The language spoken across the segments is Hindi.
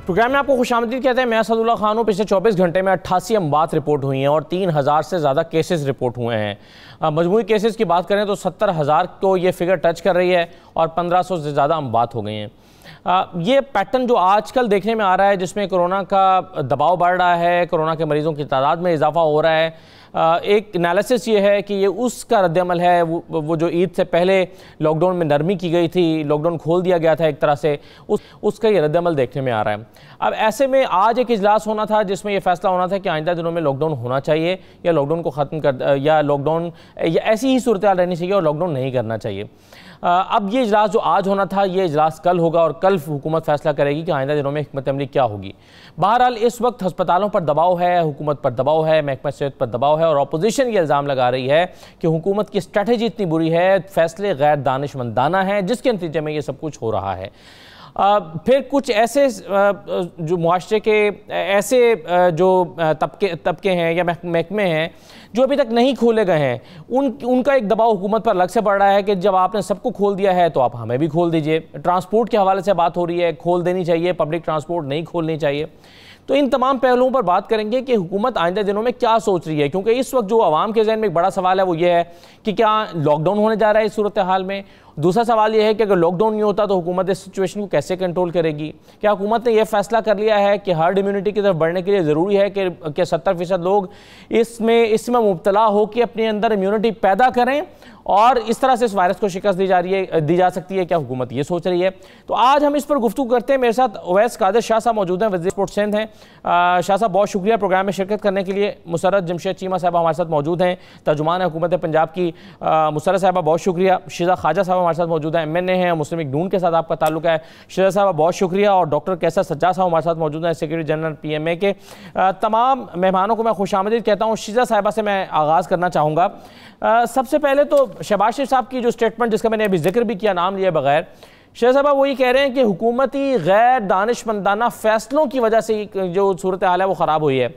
प्रोग्राम में आपको खुशामदीद कहते हैं। मैं असदुल्ला खान हूँ। पिछले 24 घंटे में 88 अमवात रिपोर्ट हुई हैं और 3000 से ज़्यादा केसेस रिपोर्ट हुए हैं। मजमूई केसेस की बात करें तो 70,000 को ये फिगर टच कर रही है और 1500 से ज़्यादा अमवात हो गई हैं। ये पैटर्न जो आजकल देखने में आ रहा है, जिसमें कोरोना का दबाव बढ़ रहा है, कोरोना के मरीज़ों की तादाद में इजाफा हो रहा है, एक एनालिसिस ये है कि ये उसका रद्दअमल है वो जो ईद से पहले लॉकडाउन में नरमी की गई थी, लॉकडाउन खोल दिया गया था एक तरह से, उसका ये रद्दअमल देखने में आ रहा है। अब ऐसे में आज एक इजलास होना था जिसमें यह फैसला होना था कि आइंदा दिनों में लॉकडाउन होना चाहिए या लॉकडाउन को ख़त्म कर या लॉकडाउन या ऐसी ही सूरत हाल रहनी चाहिए और लॉकडाउन नहीं करना चाहिए। अब ये इजलास जो आज होना था, ये इजलास कल होगा और कल हुकूमत फैसला करेगी कि आइंदा दिनों में हिकमत अमली क्या होगी। बहरहाल इस वक्त हस्पतालों पर दबाव है, हुकूमत पर दबाव है, महकमा सेहत पर दबाव है और अपोजिशन ये इल्ज़ाम लगा रही है कि हुकूमत की स्ट्रेटजी इतनी बुरी है, फैसले गैर दानिशमंदाना हैं, जिसके नतीजे में ये सब कुछ हो रहा है। फिर कुछ ऐसे जो मुआशरे के ऐसे जो तबके हैं या महकमे हैं जो अभी तक नहीं खोले गए हैं, उनका एक दबाव हुकूमत पर अलग से बढ़ रहा है कि जब आपने सबको खोल दिया है तो आप हमें भी खोल दीजिए। ट्रांसपोर्ट के हवाले से बात हो रही है, खोल देनी चाहिए, पब्लिक ट्रांसपोर्ट नहीं खोलनी चाहिए। तो इन तमाम पहलुओं पर बात करेंगे कि हुकूमत आइंदा दिनों में क्या सोच रही है, क्योंकि इस वक्त जो आवाम के जहन में एक बड़ा सवाल है वो ये है कि क्या लॉकडाउन होने जा रहा है इस सूरत हाल में। दूसरा सवाल यह है कि अगर लॉकडाउन नहीं होता तो हुकूमत इस सिचुएशन को कैसे कंट्रोल करेगी। क्या हुकूमत ने यह फैसला कर लिया है कि हर्ड इम्यूनिटी की तरफ बढ़ने के लिए ज़रूरी है कि 70% लोग इसमें मुब्तला हो कि अपने अंदर इम्यूनिटी पैदा करें और इस तरह से इस वायरस को शिकस्त दी जा सकती है। क्या हुकूमत ये सोच रही है? तो आज हम इस पर गुफ्तगू करते हैं। मेरे साथ उवैस कादिर शाह साहब मौजूद हैं, वज़ीर स्पोर्ट्स सिंध हैं। शाह साहब बहुत शुक्रिया प्रोग्राम में शिरकत करने के लिए। मुसर्रत जमशेद चीमा साहब हमारे साथ मौजूद हैं, तर्जुमान हुकूमत पंजाब की। मुसर्रत साहबा बहुत शुक्रिया। शिजा ख्वाजा साहब हमारे साथ मौजूद हैं, MNA हैं, मुस्लिम लीग नून के साथ आपका ताल्लुक है। शिजा साहब बहुत शुक्रिया। और डॉक्टर कैसर सज्जाद साहब हमारे साथ मौजूद हैं, सेक्रेटरी जनरल PMA के। तमाम मेहमानों को मैं खुशामदीद कहता हूँ। शिजा साहिबा से मैं आगाज़ करना चाहूँगा। सबसे पहले तो शहबाज शरीफ साहब की जो स्टेटमेंट, जिसका मैंने अभी जिक्र भी किया नाम लिए बगैर, शेख साहब वो ये कह रहे हैं कि हुकूमती गैर दानिशमंदाना फैसलों की वजह से जो सूरत हाल है वो ख़राब हुई है।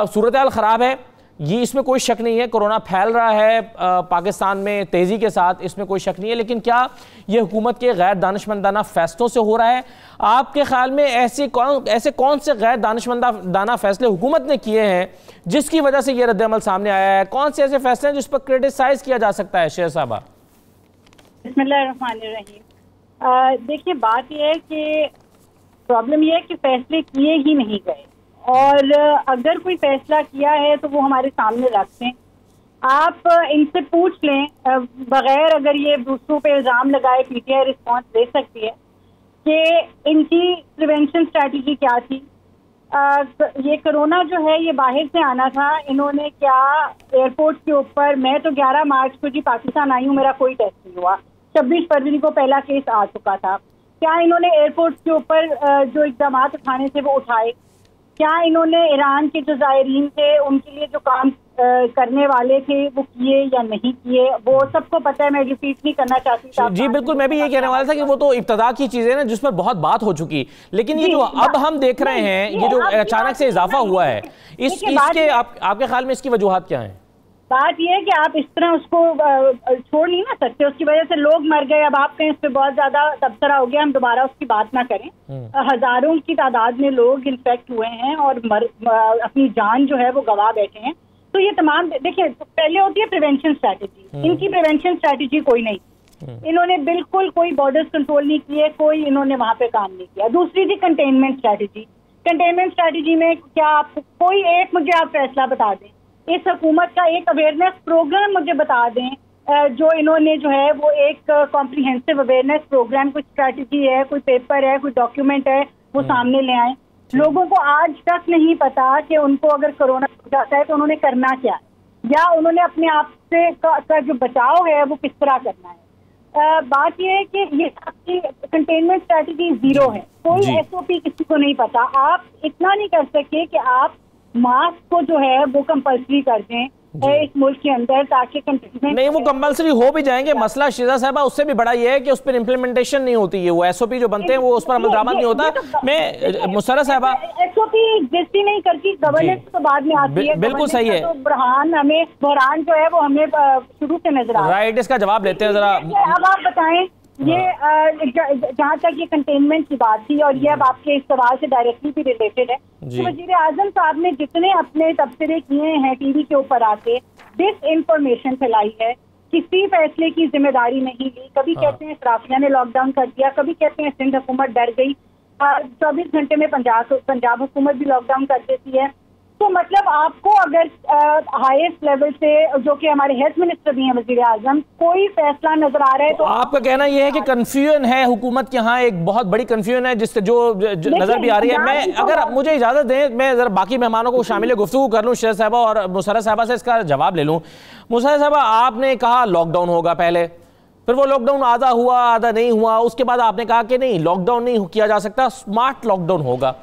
सूरत हाल ख़राब है, ये इसमें कोई शक नहीं है। कोरोना फैल रहा है पाकिस्तान में तेज़ी के साथ, इसमें कोई शक नहीं है। लेकिन क्या ये हुकूमत के गैर दानिशमंदाना फैसलों से हो रहा है? आपके ख्याल में ऐसे कौन से गैर दानिशमंदाना फैसले हुकूमत ने किए हैं जिसकी वजह से ये रद्दअमल सामने आया है? कौन से ऐसे फैसले हैं जिस पर क्रिटिसाइज किया जा सकता है? शेर साहबा। बिस्मिल्लाहिर्रहमानिर्रहीम। देखिए, बात यह है कि प्रॉब्लम यह है कि फैसले किए ही नहीं गए, और अगर कोई फैसला किया है तो वो हमारे सामने रखते हैं। आप इनसे पूछ लें, बगैर अगर ये दूसरों पे इल्ज़ाम लगाए PTI रिस्पॉन्स दे सकती है कि इनकी प्रिवेंशन स्ट्रैटेजी क्या थी। ये कोरोना जो है ये बाहर से आना था, इन्होंने क्या एयरपोर्ट के ऊपर, मैं तो 11 मार्च को जी पाकिस्तान आई हूँ, मेरा कोई टेस्ट नहीं हुआ, 26 फरवरी को पहला केस आ चुका था। क्या इन्होंने एयरपोर्ट के ऊपर जो इक़दाम उठाने थे वो उठाए? क्या इन्होंने ईरान के जो ज़ायरीन थे उनके लिए जो काम करने वाले थे वो किए या नहीं किए? वो सबको पता है, मैं रिपीट नहीं करना चाहती। जी बिल्कुल, मैं भी ये कहने वाला था कि वो तो इब्तदा की चीजें ना जिस पर बहुत बात हो चुकी, लेकिन ये जो अब हम देख रहे हैं, ये जो अचानक से इजाफा हुआ है, इसके आपके ख्याल में इसकी वजूहात क्या है? बात यह है कि आप इस तरह उसको छोड़ नहीं ना सकते, उसकी वजह से लोग मर गए। अब आप कहें इस पर बहुत ज्यादा तबसरा हो गया, हम दोबारा उसकी बात ना करें। हजारों की तादाद में लोग इन्फेक्ट हुए हैं और अपनी जान जो है वो गवा बैठे हैं। तो ये तमाम, देखिए, पहले होती है प्रिवेंशन स्ट्रैटेजी, इनकी प्रिवेंशन स्ट्रैटेजी कोई नहीं। इन्होंने बिल्कुल कोई बॉर्डर्स कंट्रोल नहीं किए, कोई इन्होंने वहां पे काम नहीं किया। दूसरी थी कंटेनमेंट स्ट्रैटेजी। कंटेनमेंट स्ट्रैटेजी में क्या आप कोई एक मुझे आप फैसला बता दें, इस हुकूमत का एक अवेयरनेस प्रोग्राम मुझे बता दें, जो इन्होंने जो है वो एक कॉम्प्रिहेंसिव अवेयरनेस प्रोग्राम, कोई स्ट्रैटेजी है, कोई पेपर है, कोई डॉक्यूमेंट है, वो सामने ले आए। लोगों को आज तक नहीं पता कि उनको अगर कोरोना हो जाता है तो उन्होंने करना क्या है, या उन्होंने अपने आप से का जो बचाव है वो किस तरह करना है। बात यह है कि ये आपकी कंटेनमेंट स्ट्रैटेजी जीरो है, कोई SOP किसी को नहीं पता। आप इतना नहीं कर सके कि आप मास्क को जो है वो कंपल्सरी कर दें इस मुल्क के अंदर, ताकि कंटेनमेंट नहीं, वो कंपल्सरी हो भी जाएंगे। मसला शिजा साहबा उससे भी बड़ा ये है कि उस पर इम्प्लीमेंटेशन नहीं होती है, वो SOP जो बनते हैं वो उस पर अमल दरामद नहीं होता। मैं मुसर्रत साहबा, SOP एग्जिस्ट ही नहीं करती, गवर्नेंस तो बाद में आती है। बिल्कुल सही है। तो बहरान जो है वो हमें शुरू से नजर आ रहा है। राइट, इसका जवाब लेते हैं जरा। अब आप बताएं ये जहाँ तक ये कंटेनमेंट की बात थी और ये अब आपके इस सवाल से डायरेक्टली भी रिलेटेड है, तो वजीर आजम साहब ने जितने अपने तबसरे किए हैं टीवी के ऊपर आके, डिस इंफॉर्मेशन फैलाई है, किसी फैसले की जिम्मेदारी नहीं ली। कभी कहते हैं सराफिया ने लॉकडाउन कर दिया, कभी कहते हैं सिंध हुकूमत डर गई, 24 घंटे में पंजाब हुकूमत भी लॉकडाउन कर देती है। तो मतलब आपको अगर हाईएस्ट लेवल से, जो कि हमारे हेल्थ मिनिस्टर भी हैं वजीर आजम, कोई फैसला नजर आ रहा है तो आपका कहना यह है कि कंफ्यूजन है हुकूमत के यहाँ, एक बहुत बड़ी कंफ्यूजन है जिससे जो नजर भी आ रही है। मैं अगर मुझे इजाजत दें, मैं जरा बाकी मेहमानों को शामिल गुफ्तगू कर लूँ, शेर साहबा और मुसर्रत साहबा से इसका जवाब ले लूँ। मुसर्रत साहबा, आपने कहा लॉकडाउन होगा पहले, फिर वो लॉकडाउन आधा हुआ आधा नहीं हुआ, उसके बाद आपने कहा कि नहीं लॉकडाउन नहीं किया जा सकता, स्मार्ट लॉकडाउन होगा।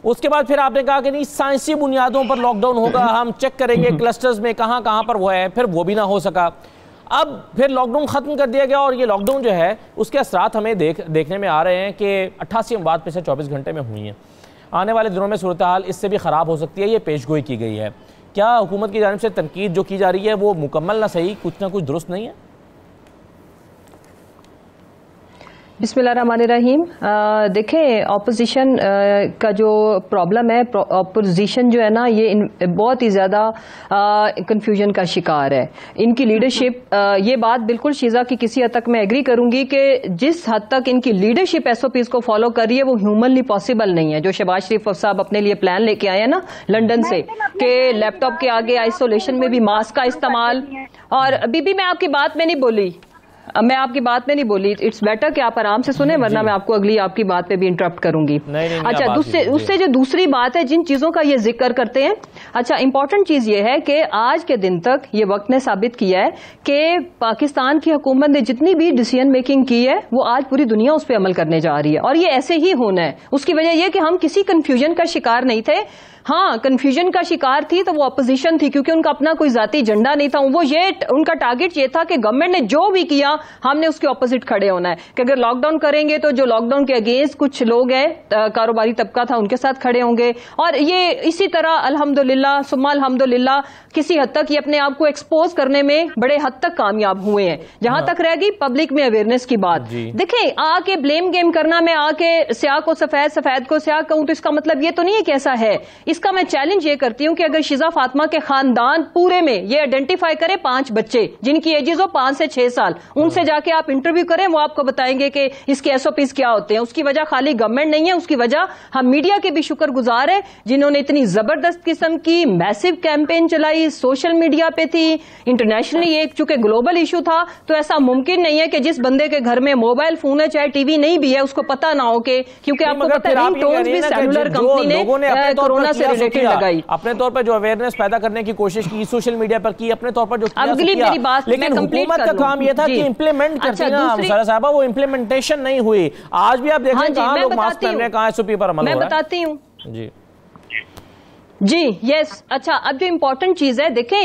उसके बाद फिर आपने कहा कि नहीं साइंसी बुनियादों पर लॉकडाउन होगा, हम चेक करेंगे क्लस्टर्स में कहाँ कहाँ पर वो है, फिर वो भी ना हो सका। अब फिर लॉकडाउन ख़त्म कर दिया गया और ये लॉकडाउन जो है उसके असरात हमें देखने में आ रहे हैं कि 88 अमवात पिछले 24 घंटे में हुई हैं। आने वाले दिनों में सूरत हाल इससे भी ख़राब हो सकती है, ये पेशगोई की गई है। क्या हुकूमत की जानिब से तनकीद जो की जा रही है वो मुकम्मल ना सही, कुछ ना कुछ दुरुस्त नहीं है? बिस्मिल्लाहिर्रहमानिर्रहीम। देखें, ऑपोजिशन का जो प्रॉब्लम है, ऑपोजिशन जो है ना, ये बहुत ही ज़्यादा कंफ्यूजन का शिकार है। इनकी लीडरशिप, ये बात बिल्कुल शीज़ा की किसी हद तक मैं एग्री करूंगी कि जिस हद तक इनकी लीडरशिप SOPs को फॉलो कर रही है वो ह्यूमनली पॉसिबल नहीं है। जो शहबाज शरीफ साहब अपने लिए प्लान लेके आए हैं ना लंदन से, कि लैपटॉप के आगे आइसोलेशन में भी मास्क का इस्तेमाल, और बीबी मैं आपकी बात में नहीं बोली, इट्स बेटर कि आप आराम से सुने, वरना मैं आपको अगली आपकी बात पे भी इंटरप्ट करूंगी। अच्छा, उससे जो दूसरी बात है, जिन चीजों का ये जिक्र करते हैं, अच्छा इंपॉर्टेंट चीज ये है कि आज के दिन तक ये वक्त ने साबित किया है कि पाकिस्तान की हुकूमत ने जितनी भी डिसीजन मेकिंग की है वो आज पूरी दुनिया उस पर अमल करने जा रही है, और ये ऐसे ही होना है। उसकी वजह यह कि हम किसी कंफ्यूजन का शिकार नहीं थे। हाँ, कंफ्यूजन का शिकार थी तो वो अपोजिशन थी, क्योंकि उनका अपना कोई जाती एजेंडा नहीं था। वो ये उनका टारगेट ये था कि गवर्नमेंट ने जो भी किया हमने उसके ऑपोजिट खड़े होना है, कि अगर लॉकडाउन करेंगे तो जो लॉकडाउन के अगेंस्ट कुछ लोग हैं, कारोबारी तबका था, उनके साथ खड़े होंगे। और ये इसी तरह अल्हम्दुलिल्लाह सुम्मा अल्हम्दुलिल्लाह किसी हद तक ये अपने आप को एक्सपोज करने में बड़े हद तक कामयाब हुए हैं। जहां तक रह गई पब्लिक में अवेयरनेस की बात, देखें, आके ब्लेम गेम करना, मैं आके स्याह को सफेद, सफेद को स्याह कहूं, तो इसका मतलब ये तो नहीं है कि ऐसा है। इसका मैं चैलेंज ये करती हूं कि अगर शिजा फातिमा के खानदान पूरे में ये आइडेंटिफाई करे 5 बच्चे जिनकी एजेस हो 5 से 6 साल, उनसे जाके आप इंटरव्यू करें, वो आपको बताएंगे कि इसके SOPs क्या होते हैं। उसकी वजह खाली गवर्नमेंट नहीं है, उसकी वजह हम मीडिया के भी शुक्रगुजार है, जिन्होंने इतनी जबरदस्त किस्म की मैसिव कैंपेन चलाई, सोशल मीडिया पे थी, इंटरनेशनली एक चूंकि ग्लोबल इशू था, तो ऐसा मुमकिन नहीं है कि जिस बंदे के घर में मोबाइल फोन है, चाहे टीवी नहीं भी है, उसको पता ना हो कि, क्योंकि आपको पता है रिंगटोन्स भी सेलुलर कंपनी ने कोरोना से रिलेटेड लगाई। अपने तौर पर जो अवेयरनेस पैदा करने की कोशिश की, सोशल मीडिया पर की, अपने तौर पर जो किया, लेकिन हुकूमत का काम यह था कि इंप्लीमेंट करती ना मुसर्रत साहबा, वो इंप्लीमेंटेशन नहीं हुई। आज भी आप देखें कहां लोग मास्क पहन रहे हैं, कहां SOP पर अमल हो रहा है। मैं बताती हूं जी, यस। अच्छा, अब जो इम्पोर्टेंट चीज है, देखें,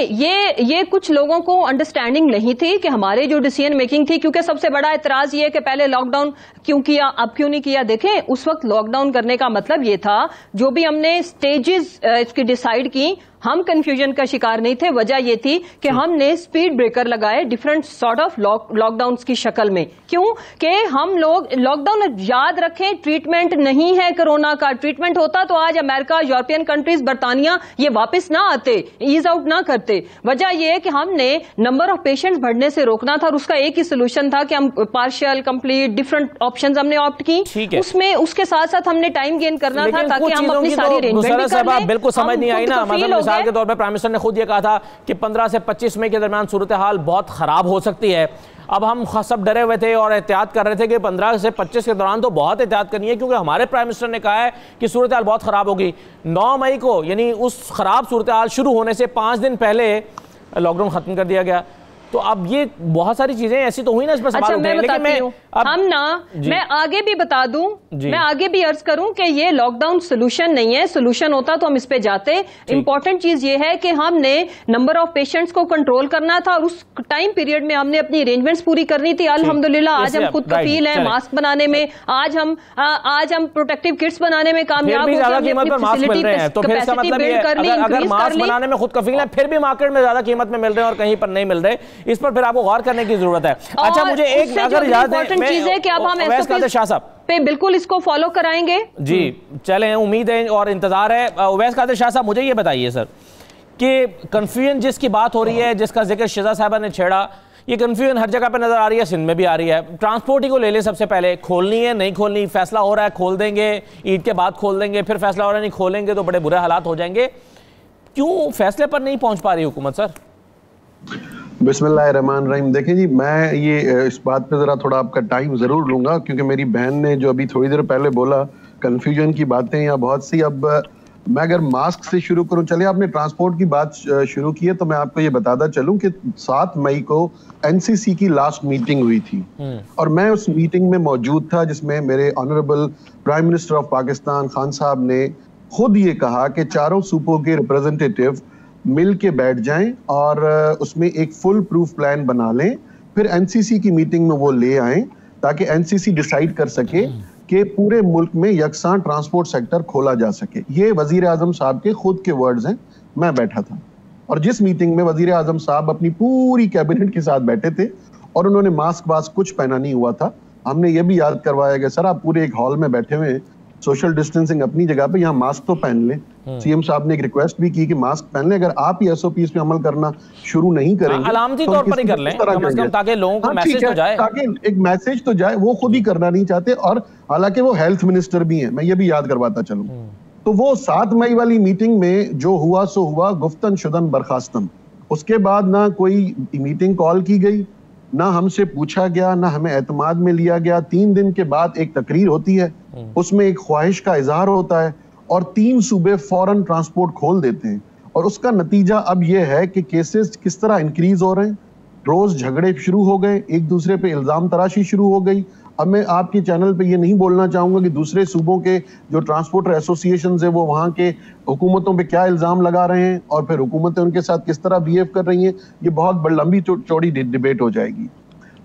ये कुछ लोगों को अंडरस्टैंडिंग नहीं थी कि हमारे जो डिसीजन मेकिंग थी, क्योंकि सबसे बड़ा एतराज ये है कि पहले लॉकडाउन क्यों किया, अब क्यों नहीं किया। देखें, उस वक्त लॉकडाउन करने का मतलब ये था, जो भी हमने स्टेजेस इसकी डिसाइड की, हम कंफ्यूजन का शिकार नहीं थे। वजह यह थी कि हमने स्पीड ब्रेकर लगाए डिफरेंट सॉर्ट ऑफ लॉकडाउन की शक्ल में। क्यों कि हम लोग लॉकडाउन, याद रखें, ट्रीटमेंट नहीं है कोरोना का। ट्रीटमेंट होता तो आज अमेरिका, यूरोपियन कंट्रीज, बर्तानिया ये वापस ना आते, ईज आउट ना करते। वजह यह है कि हमने नंबर ऑफ पेशेंट्स बढ़ने से रोकना था, और उसका एक ही सोल्यूशन था कि हम पार्शियल, कंप्लीट, डिफरेंट ऑप्शंस हमने ऑप्ट की। उसमें उसके साथ साथ हमने टाइम गेन करना था, ताकि हम अपनी सारी अरेंजमेंट भी कर लें। बिल्कुल समझ नहीं आई ना, मतलब मिसाल के तौर पर प्राइम मिनिस्टर ने खुद ये कहा था कि 15 से 25 मई के दरमियान सूरत हाल बहुत खराब हो सकती है। अब हम सब डरे हुए थे और एहतियात कर रहे थे कि 15 से 25 के दौरान तो बहुत एहतियात करनी है, क्योंकि हमारे प्राइम मिनिस्टर ने कहा है कि सूरत हाल बहुत खराब होगी। 9 मई को, यानी उस खराब सूरत हाल शुरू होने से 5 दिन पहले लॉकडाउन खत्म कर दिया गया। तो अब ये बहुत सारी चीजें ऐसी तो हुई ना, इसमें सवाल उठे हैं, लेकिन मैं आगे भी बता दूं, मैं आगे भी अर्ज करूं कि ये लॉकडाउन सोल्यूशन नहीं है। सोल्यूशन होता तो हम इस पे जाते। इंपॉर्टेंट चीज ये है कि हमने नंबर ऑफ पेशेंट्स को कंट्रोल करना था, और उस टाइम पीरियड में हमने अपनी अरेंजमेंट्स पूरी करनी थी। अल्हम्दुलिल्लाह आज हम खुद कफील हैं मास्क बनाने में, आज हम प्रोटेक्टिव किट्स बनाने में कामयाब हो गए। अगर मास्क बनाने में खुद कफील है, फिर भी मार्केट में ज्यादा कीमत में मिल रहे हैं और कहीं पर नहीं मिल रहे। इस पर फिर आपको गौर करने की जरूरत है। अच्छा, मुझे एक अगर याद है कि अब हम शाह साहब पे बिल्कुल इसको फॉलो कराएंगे जी, चलें, उम्मीद है और इंतजार है। उवैस कादिर शाह साहब, मुझे ये बताइए सर कि कंफ्यूजन जिसकी बात हो रही है, जिसका जिक्र शिजा साहबा ने छेड़ा, ये कंफ्यूजन हर जगह पे नजर आ रही है, सिंध में भी आ रही है। ट्रांसपोर्ट ही को ले ले, सबसे पहले खोलनी है नहीं खोलनी, फैसला हो रहा है खोल देंगे, ईद के बाद खोल देंगे, फिर फैसला हो रहा है नहीं खोलेंगे तो बड़े बुरे हालात हो जाएंगे। क्यों फैसले पर नहीं पहुंच पा रही हुकूमत सर? बिस्मिल्लाहिर्रहमानिर्रहीम। देखिए जी, मैं ये इस बात पे जरा थोड़ा आपका टाइम जरूर लूंगा, क्योंकि मेरी बहन ने जो अभी थोड़ी देर पहले बोला कंफ्यूजन की बातें या बहुत सी, अब मैं अगर मास्क से शुरू करूं, चलिए आपने ट्रांसपोर्ट की बात शुरू की है तो मैं आपको ये बताता चलूं कि 7 मई को एनसीसी की लास्ट मीटिंग हुई थी और मैं उस मीटिंग में मौजूद था, जिसमें मेरे honourable prime minister of Pakistan Khan साहब ने खुद ये कहा कि चारों सूबों के रिप्रेजेंटेटिव मिल के बैठ जाएं और उसमें एक फुल प्रूफ प्लान बना लें, फिर एनसीसी की मीटिंग में वो ले आएं ताकि एनसीसी डिसाइड कर सके कि पूरे मुल्क में यकसां ट्रांसपोर्ट सेक्टर खोला जा सके। ये वजीर आजम साहब के खुद के वर्ड्स हैं। मैं बैठा था और जिस मीटिंग में वजीर आजम साहब अपनी पूरी कैबिनेट के साथ बैठे थे और उन्होंने मास्क वास्क कुछ पहना नहीं हुआ था, हमने ये भी याद करवाया कि सर आप पूरे एक हॉल में बैठे हुए हैं, सोशल डिस्टेंसिंग अपनी जगह पे, यहाँ मास्क तो पहन लें। सीएम साहब ने एक रिक्वेस्ट भी की कि मास्क पहन लें, अगर आप ही एसओपीज पे अमल करना शुरू नहीं करेंगे अलामती तौर पर ही कर लें कम से कम, ताकि लोगों को मैसेज तो जाए, ताकि एक मैसेज तो जाए। वो खुद ही करना नहीं चाहते और हालांकि वो हेल्थ मिनिस्टर भी हैं, मैं ये भी याद करवाता चलूं। तो वो 7 मई वाली मीटिंग में जो हुआ सो हुआ, गुफ्तन शुदन बर्खास्तन। उसके बाद ना कोई मीटिंग कॉल की गई, ना हमसे पूछा गया, ना हमें एतमाद में लिया गया। 3 दिन के बाद एक तकरीर होती है, उसमें एक ख्वाहिश का इजहार होता है और 3 सूबे फौरन ट्रांसपोर्ट खोल देते हैं और उसका नतीजा अब यह है कि केसेस किस तरह इंक्रीज हो रहे हैं। रोज झगड़े शुरू हो गए, एक दूसरे पे इल्जाम तराशी शुरू हो गई। अब मैं आपके चैनल पे ये नहीं बोलना चाहूंगा कि दूसरे सूबों के जो ट्रांसपोर्टर एसोसिएशन है वो वहाँ के हुकूमतों पे क्या इल्जाम लगा रहे हैं और फिर हुकूमतें उनके साथ किस तरह बिहेव कर रही हैं। ये बहुत लंबी चौड़ी डिबेट हो जाएगी।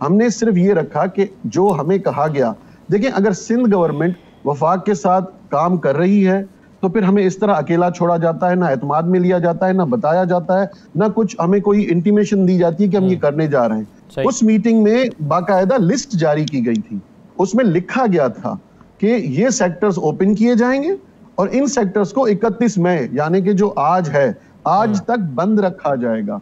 हमने सिर्फ ये रखा कि जो हमें कहा गया, देखिए अगर सिंध गवर्नमेंट वफाक के साथ काम कर रही है तो फिर हमें इस तरह अकेला छोड़ा जाता है, ना एतमाद में लिया जाता है, ना बताया जाता है, ना कुछ हमें कोई इंटीमेशन दी जाती है कि हम ये करने जा रहे हैं। उस मीटिंग में बाकायदा लिस्ट जारी की गई थी, उसमें लिखा गया था कि ये सेक्टर्स ओपन किए जाएंगे और इन सेक्टर्स को 31 मई यानी कि जो आज है, आज तक बंद रखा जाएगा।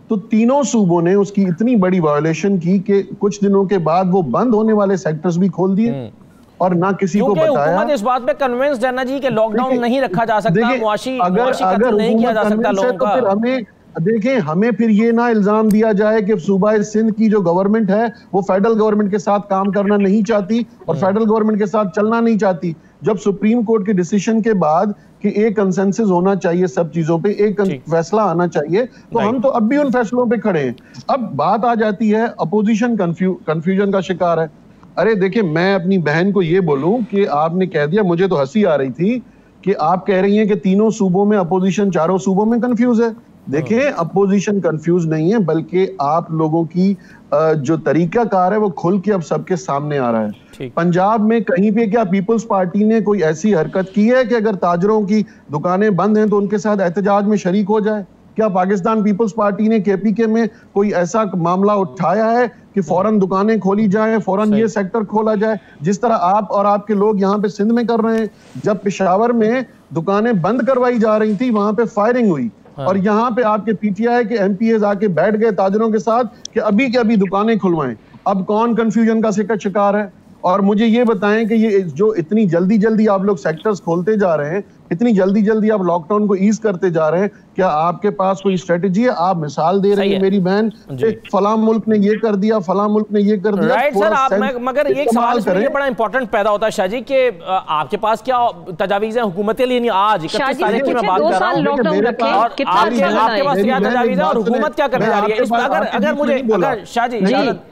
तो तीनों सूबों ने उसकी इतनी बड़ी वायोलेशन की कि कुछ दिनों के बाद वो बंद होने वाले सेक्टर्स भी खोल दिए और ना किसी को बताया। इस बात पे कन्विंस्ड है ना जी कि लॉकडाउन नहीं रखा जा सकता, अगर नहीं किया जा सकता लोगों का। फिर हमें देखें, हमें फिर ये ना इल्जाम दिया जाए कि सूबा सिंध की जो गवर्नमेंट है वो फेडरल गवर्नमेंट के साथ काम करना नहीं चाहती और फेडरल गवर्नमेंट के साथ चलना नहीं चाहती। जब सुप्रीम कोर्ट के डिसीजन के बाद कि एक कंसेंसस होना चाहिए सब चीजों पे, एक फैसला आना चाहिए, तो हम तो अब भी उन फैसलों पे खड़े हैं। अब बात आ जाती है अपोजिशन कंफ्यूजन का शिकार है। अरे देखिए, मैं अपनी बहन को ये बोलूं कि आपने कह दिया, मुझे तो हंसी आ रही थी कि आप कह रही हैं कि तीनों सूबों में अपोजिशन चारों सूबों में कंफ्यूज है। देखिए, अपोजिशन कंफ्यूज नहीं है, बल्कि आप लोगों की जो तरीकाकार है वो खुल के अब सबके सामने आ रहा है। पंजाब में कहीं पे क्या पीपल्स पार्टी ने कोई ऐसी हरकत की है कि अगर ताजरों की दुकानें बंद हैं तो उनके साथ एहतजाज में शरीक हो जाए? क्या पाकिस्तान पीपल्स पार्टी ने केपीके में कोई ऐसा मामला उठाया है कि फौरन दुकानें खोली जाएं, फौरन ये सेक्टर खोला जाए, जिस तरह आप और आपके लोग यहाँ पे सिंध में कर रहे हैं? जब पेशावर में दुकानें बंद करवाई जा रही थी, वहां पे फायरिंग हुई और यहाँ पे आपके पीटीआई के एमपीएस आके बैठ गए ताजरों के साथ कि अभी के अभी दुकानें खुलवाएं। अब कौन कंफ्यूजन का शिकार है? और मुझे ये बताएं कि ये जो इतनी जल्दी जल्दी आप लोग सेक्टर्स खोलते जा रहे हैं, इतनी जल्दी जल्दी आप लॉकडाउन को ईज करते जा रहे हैं, क्या आपके पास कोई स्ट्रेटेजी है? आप मिसाल दे रही है मेरी बहन, फला मुल्क ने ये कर दिया, फला मुल्क ने ये कर दिया। राइट सर, आप मगर एक सवाल ये बड़ा इंपॉर्टेंट पैदा होता है शाह जी कि आपके पास क्या तजावीज़ हैं हुकूमत के लिए? आज 31 तारीख की मैं बात कर रहा हूं, आपके पास क्या तजावीज़ है और हुकूमत क्या करने जा रही है? अगर मुझे शाह जी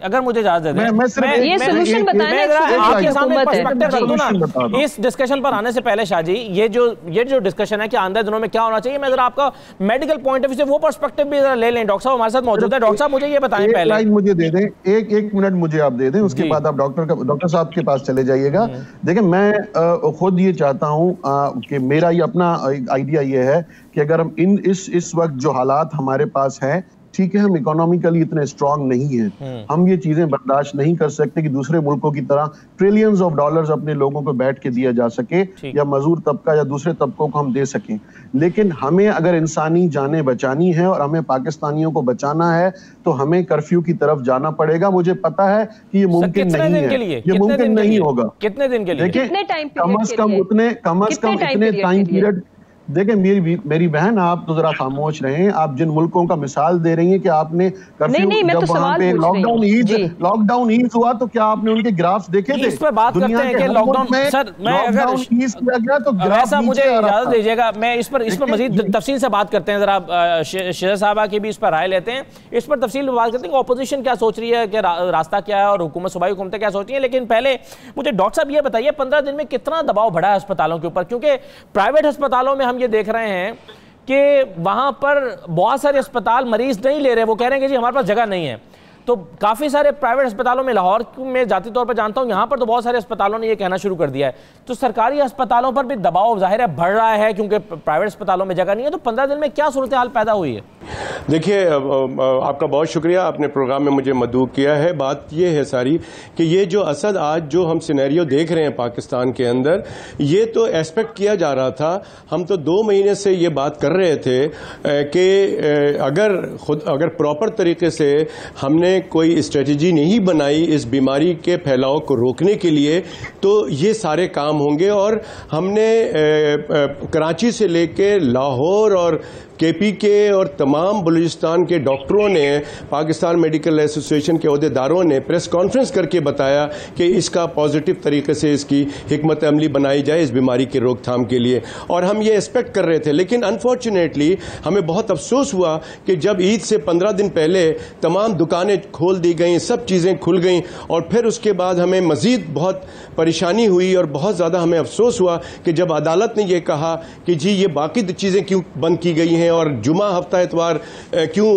अगर मुझे इजाजत दे दें, ये सॉल्यूशन बताएं आपके सामने पर्सपेक्टिव रख दूं ना इस डिस्कशन पर आने से पहले। शाह जी, ये जो डिस्कशन है कि आंदे दिनों में क्या होना चाहिए, मैं जरा आपका मेडिकल पॉइंट ऑफ व्यू से वो पर्सपेक्टिव भी जरा ले लें। डॉक्टर साहब हमारे साथ मौजूद है। डॉक्टर साहब, मुझे ये बताएं पहले, मुझे दे दें एक मिनट मुझे आप दे दें, उसके बाद आप डॉक्टर साहब के पास चले जाइएगा। देखिए, मैं खुद ये चाहता हूं कि मेरा ये अपना आइडिया ये है कि अगर हम इस वक्त जो हालात हमारे पास हैं, ठीक है, हम इकोनॉमिकली इतने स्ट्रांग नहीं हैं, हम ये चीजें बर्दाश्त नहीं कर सकते कि दूसरे मुल्कों की तरह ट्रिलियंस ऑफ डॉलर्स अपने लोगों को बैठ के दिया जा सके या मजदूर तबका या दूसरे तबकों को हम दे सकें। लेकिन हमें अगर इंसानी जानें बचानी है और हमें पाकिस्तानियों को बचाना है तो हमें कर्फ्यू की तरफ जाना पड़ेगा। मुझे पता है कि ये मुमकिन नहीं है, ये मुमकिन नहीं होगा। कितने दिन के लिए? देखिए, कम अज कम इतने टाइम पीरियड। देखिए मेरी बहन, आप तो जरा खामोश रहें। आप जिन मुल्कों का मिसाल दे रही हैं कि आपने कर्फ्यू, जब वहां पे लॉकडाउन ईज हुआ तो क्या आपने उनके ग्राफ्स देखे थे? इस पर बात करते हैं कि लॉकडाउन, सर मैं अगर ईज किया गया तो ऐसा, मुझे इजाजत दीजिएगा, मैं इस पर मजीद तफसील से बात करते हैं। जरा शेर साहबा की भी इस पर राय लेते हैं, इस पर तफसील में बात करते हैं कि अपोजिशन क्या सोच रही है, कि रास्ता क्या है, और हुकूमत, सूबाई हुकूमतें क्या सोच रही है। लेकिन पहले मुझे डॉक्टर साहब ये बताइए, 15 दिन में कितना दबाव बढ़ा है अस्पतालों के ऊपर? क्योंकि प्राइवेट अस्पतालों में हम ये देख रहे हैं कि वहां पर बहुत सारे अस्पताल मरीज नहीं ले रहे, वो कह रहे हैं कि जी हमारे पास जगह नहीं है। तो काफ़ी सारे प्राइवेट अस्पतालों में, लाहौर में जाती तौर पर जानता हूं, यहाँ पर तो बहुत सारे अस्पतालों ने ये कहना शुरू कर दिया है। तो सरकारी अस्पतालों पर भी दबाव जाहिर है बढ़ रहा है, क्योंकि प्राइवेट अस्पतालों में जगह नहीं है। तो 15 दिन में क्या सूरत हाल पैदा हुई है? देखिए, आपका बहुत शुक्रिया, आपने प्रोग्राम में मुझे मदऊ किया है। बात ये है सारी कि ये जो असद आज जो हम सिनेरियो देख रहे हैं पाकिस्तान के अंदर, ये तो एक्सपेक्ट किया जा रहा था। हम तो 2 महीने से ये बात कर रहे थे कि अगर प्रॉपर तरीके से हमने कोई स्ट्रेटजी नहीं बनाई इस बीमारी के फैलाव को रोकने के लिए, तो ये सारे काम होंगे। और हमने कराची से लेके लाहौर और KPK और तमाम बलूचिस्तान के डॉक्टरों ने, पाकिस्तान मेडिकल एसोसिएशन के अहदेदारों ने प्रेस कॉन्फ्रेंस करके बताया कि इसका पॉजिटिव तरीके से इसकी हिकमत अमली बनाई जाए इस बीमारी की रोकथाम के लिए, और हम ये एक्सपेक्ट कर रहे थे। लेकिन अनफॉर्चुनेटली हमें बहुत अफसोस हुआ कि जब ईद से 15 दिन पहले तमाम दुकानें खोल दी गई, सब चीज़ें खुल गई, और फिर उसके बाद हमें मज़ीद बहुत परेशानी हुई और बहुत ज़्यादा हमें अफसोस हुआ कि जब अदालत ने यह कहा कि जी ये बाकी चीज़ें क्यों बंद की गई हैं और जुमा हफ्ता इतवार क्यों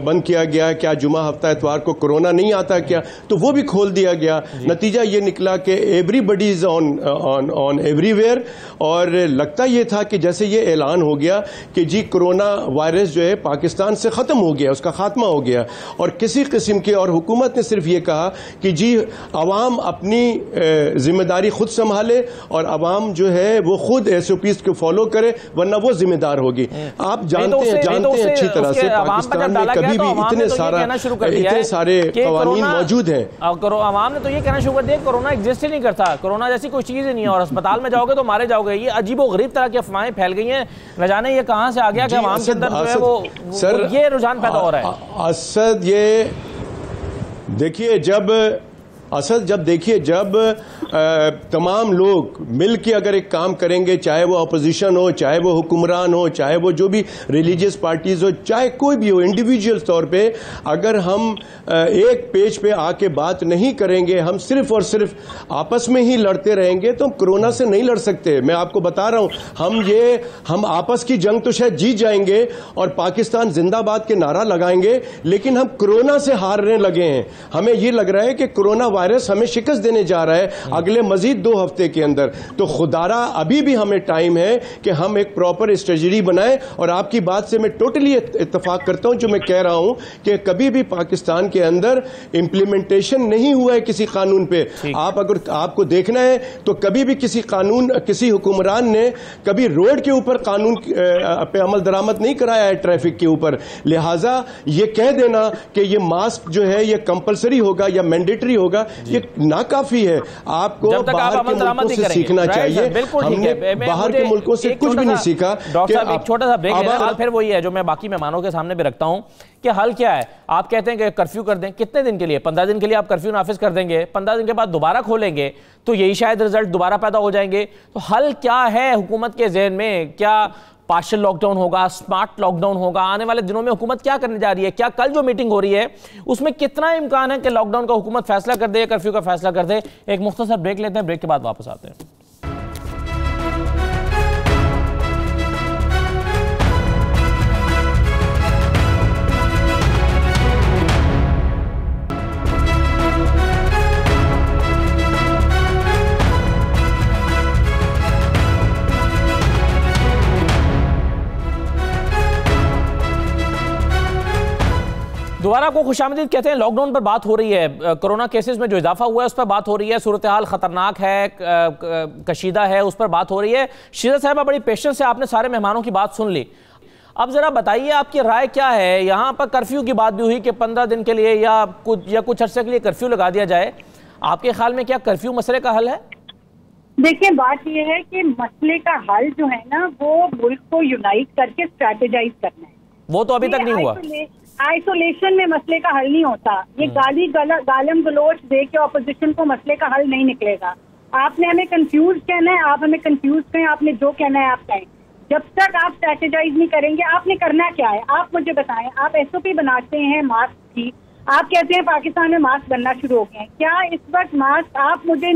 बंद किया गया, क्या जुमा हफ्ता इतवार को कोरोना नहीं आता क्या, तो वो भी खोल दिया गया। नतीजा ये निकला कि एवरीबडी इज ऑन एवरीवेयर, और लगता ये था कि जैसे ये ऐलान हो गया कि जी कोरोना वायरस जो है पाकिस्तान से ख़त्म हो गया, उसका खात्मा हो गया, और किसी किस्म के, और हुकूमत ने सिर्फ ये कहा कि जी अवाम अपनी जिम्मेदारी खुद संभाले और अवाम जो है वो खुद SOPs को फॉलो करे, वरना वो जिम्मेदार होगी। आप जानते हैं अच्छी तरह से पाकिस्तान में कभी भी इतने सारे कवानीन मौजूद हैं। अवाम ने तो ये कहना शुरू कर दिया कोरोना एग्जिस्ट ही नहीं करता, कोरोना जैसी कोई चीज ही नहीं है, और अस्पताल में जाओगे तो मारे जाओगे। ये अजीबो गरीब तरह की अफवाहें फैल गई हैं, न जाने ये कहां से आ गया कि अवाम के अंदर जो है वो ये रुझान पैदा हो रहा है। असद, ये देखिए, जब तमाम लोग मिल के अगर एक काम करेंगे, चाहे वो अपोजिशन हो, चाहे वो हुक्मरान हो, चाहे वो जो भी रिलीजियस पार्टीज हो, चाहे कोई भी हो, इंडिविजुअल तौर पे अगर हम एक पेज पे आके बात नहीं करेंगे, हम सिर्फ और सिर्फ आपस में ही लड़ते रहेंगे, तो हम कोरोना से नहीं लड़ सकते। मैं आपको बता रहा हूं, हम आपस की जंग तो शायद जीत जाएंगे और पाकिस्तान जिंदाबाद के नारा लगाएंगे, लेकिन हम कोरोना से हारने लगे हैं। हमें ये लग रहा है कि कोरोना वायरस हमें शिकस्त देने जा रहा है अगले मजीद 2 हफ्ते के अंदर। तो खुदारा अभी भी हमें टाइम है कि हम एक प्रॉपर स्ट्रेटजी बनाएं। और आपकी बात से मैं टोटली इत्तेफाक करता हूं जो मैं कह रहा हूं कि कभी भी पाकिस्तान के अंदर इंप्लीमेंटेशन नहीं हुआ है किसी कानून पे। अगर आपको देखना है तो कभी भी किसी हुक्मरान ने कभी रोड के ऊपर कानून पे अमल दरामद नहीं कराया है ट्रैफिक के ऊपर। लिहाजा ये कह देना कि ये मास्क जो है ये कंपलसरी होगा या मैंडेटरी होगा, ये नाकाफी है। आपको बाहर के मुल्कों से सीखना चाहिए। हमने बाहर के मुल्कों से कुछ भी नहीं सीखा। डॉक्टर साहब, एक छोटा सा ब्रेक लेना, सवाल फिर वही है जो मैं बाकी मेहमानों के सामने भी रखता हूं कि हल क्या है। आप कहते हैं कि कर्फ्यू कर दें, कितने दिन के लिए? 15 दिन के लिए आप कर्फ्यू नाफिज कर देंगे, 15 दिन के बाद दोबारा खोलेंगे तो यही शायद रिजल्ट दोबारा पैदा हो जाएंगे। तो हल क्या है हुकूमत के ज़हन में? क्या पार्शियल लॉकडाउन होगा, स्मार्ट लॉकडाउन होगा? आने वाले दिनों में हुकूमत क्या करने जा रही है? क्या कल जो मीटिंग हो रही है उसमें कितना इम्कान है कि लॉकडाउन का हुकूमत फैसला कर दे, कर्फ्यू का फैसला कर दे? एक मुख्तसर ब्रेक लेते हैं, ब्रेक के बाद वापस आते हैं। दोबारा आपको खुशामदीद कहते हैं। लॉकडाउन पर बात हो रही है, कोरोना केसेस में जो इजाफा हुआ है उस पर बात हो रही है, सूरत हाल खतरनाक है, कशीदा है, उस पर बात हो रही है। शीजा साहबा, बड़ी पेशेंस से आपने सारे मेहमानों की बात सुन ली। अब जरा बताइए आपकी राय क्या है। यहाँ पर कर्फ्यू की बात भी हुई कि 15 दिन के लिए या कुछ अरसे के लिए कर्फ्यू लगा दिया जाए। आपके ख्याल में क्या कर्फ्यू मसले का हल है? देखिए, बात यह है कि मसले का हल जो है ना, वो मुल्क को यूनाइट करके स्ट्रेटेजाइज करना है। वो तो अभी तक नहीं हुआ। आइसोलेशन में मसले का हल नहीं होता। ये गालम गलोच दे के ऑपोजिशन को मसले का हल नहीं निकलेगा। आपने हमें कंफ्यूज कहना है, आप हमें कंफ्यूज कहें, आपने जो कहना है आप कहें। जब तक आप स्ट्रेटेजाइज नहीं करेंगे, आपने करना क्या है आप मुझे बताएं। आप SOP बनाते हैं मास्क की, आप कहते हैं पाकिस्तान में मास्क बनना शुरू हो गए हैं। क्या इस वक्त मास्क आप मुझे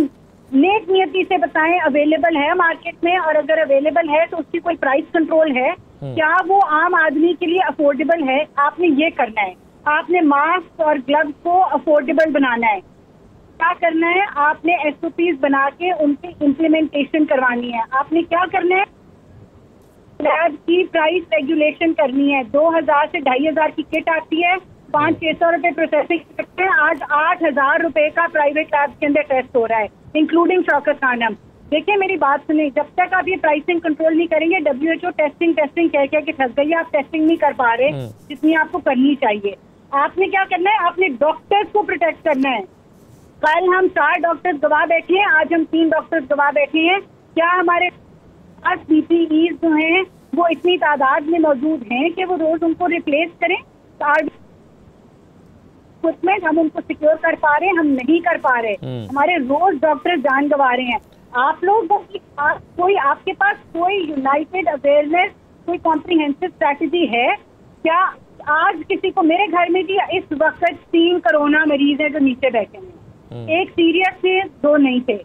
नेक नियति से बताएं अवेलेबल है मार्केट में, और अगर अवेलेबल है तो उसकी कोई प्राइस कंट्रोल है? क्या वो आम आदमी के लिए अफोर्डेबल है? आपने ये करना है। आपने मास्क और ग्लव्स को अफोर्डेबल बनाना है। क्या करना है? आपने SOPs बना के उनकी इम्प्लीमेंटेशन करवानी है। आपने क्या करना है? लैब की प्राइस रेगुलेशन करनी है। 2000 से 2500 की किट आती है, 500-600 रुपए प्रोसेसिंग करते हैं। आज 8000 रुपए का प्राइवेट लैब के अंदर टेस्ट हो रहा है, इंक्लूडिंग शौकत खानम। देखिए, मेरी बात सुनिए, जब तक आप ये प्राइसिंग कंट्रोल नहीं करेंगे, WHO टेस्टिंग कह के थक गई है। आप टेस्टिंग नहीं कर पा रहे जितनी आपको करनी चाहिए। आपने क्या करना है? आपने डॉक्टर्स को प्रोटेक्ट करना है। कल हम 4 डॉक्टर्स गवा बैठे हैं, आज हम 3 डॉक्टर्स गवा बैठे हैं। क्या हमारे पास PPEs जो हैं वो इतनी तादाद में मौजूद हैं कि वो रोज उनको रिप्लेस करें? इक्विपमेंट हम उनको सिक्योर कर पा रहे हैं? हम नहीं कर पा रहे। हमारे रोज डॉक्टर जान गंवा रहे हैं। आप लोग कोई आपके पास कोई यूनाइटेड अवेयरनेस, कोई कॉम्प्रिहेंसिव स्ट्रैटेजी है क्या? आज किसी को, मेरे घर में भी इस वक्त 3 कोरोना मरीज हैं जो नीचे बैठे हैं। एक सीरियस थे, 2 नहीं थे।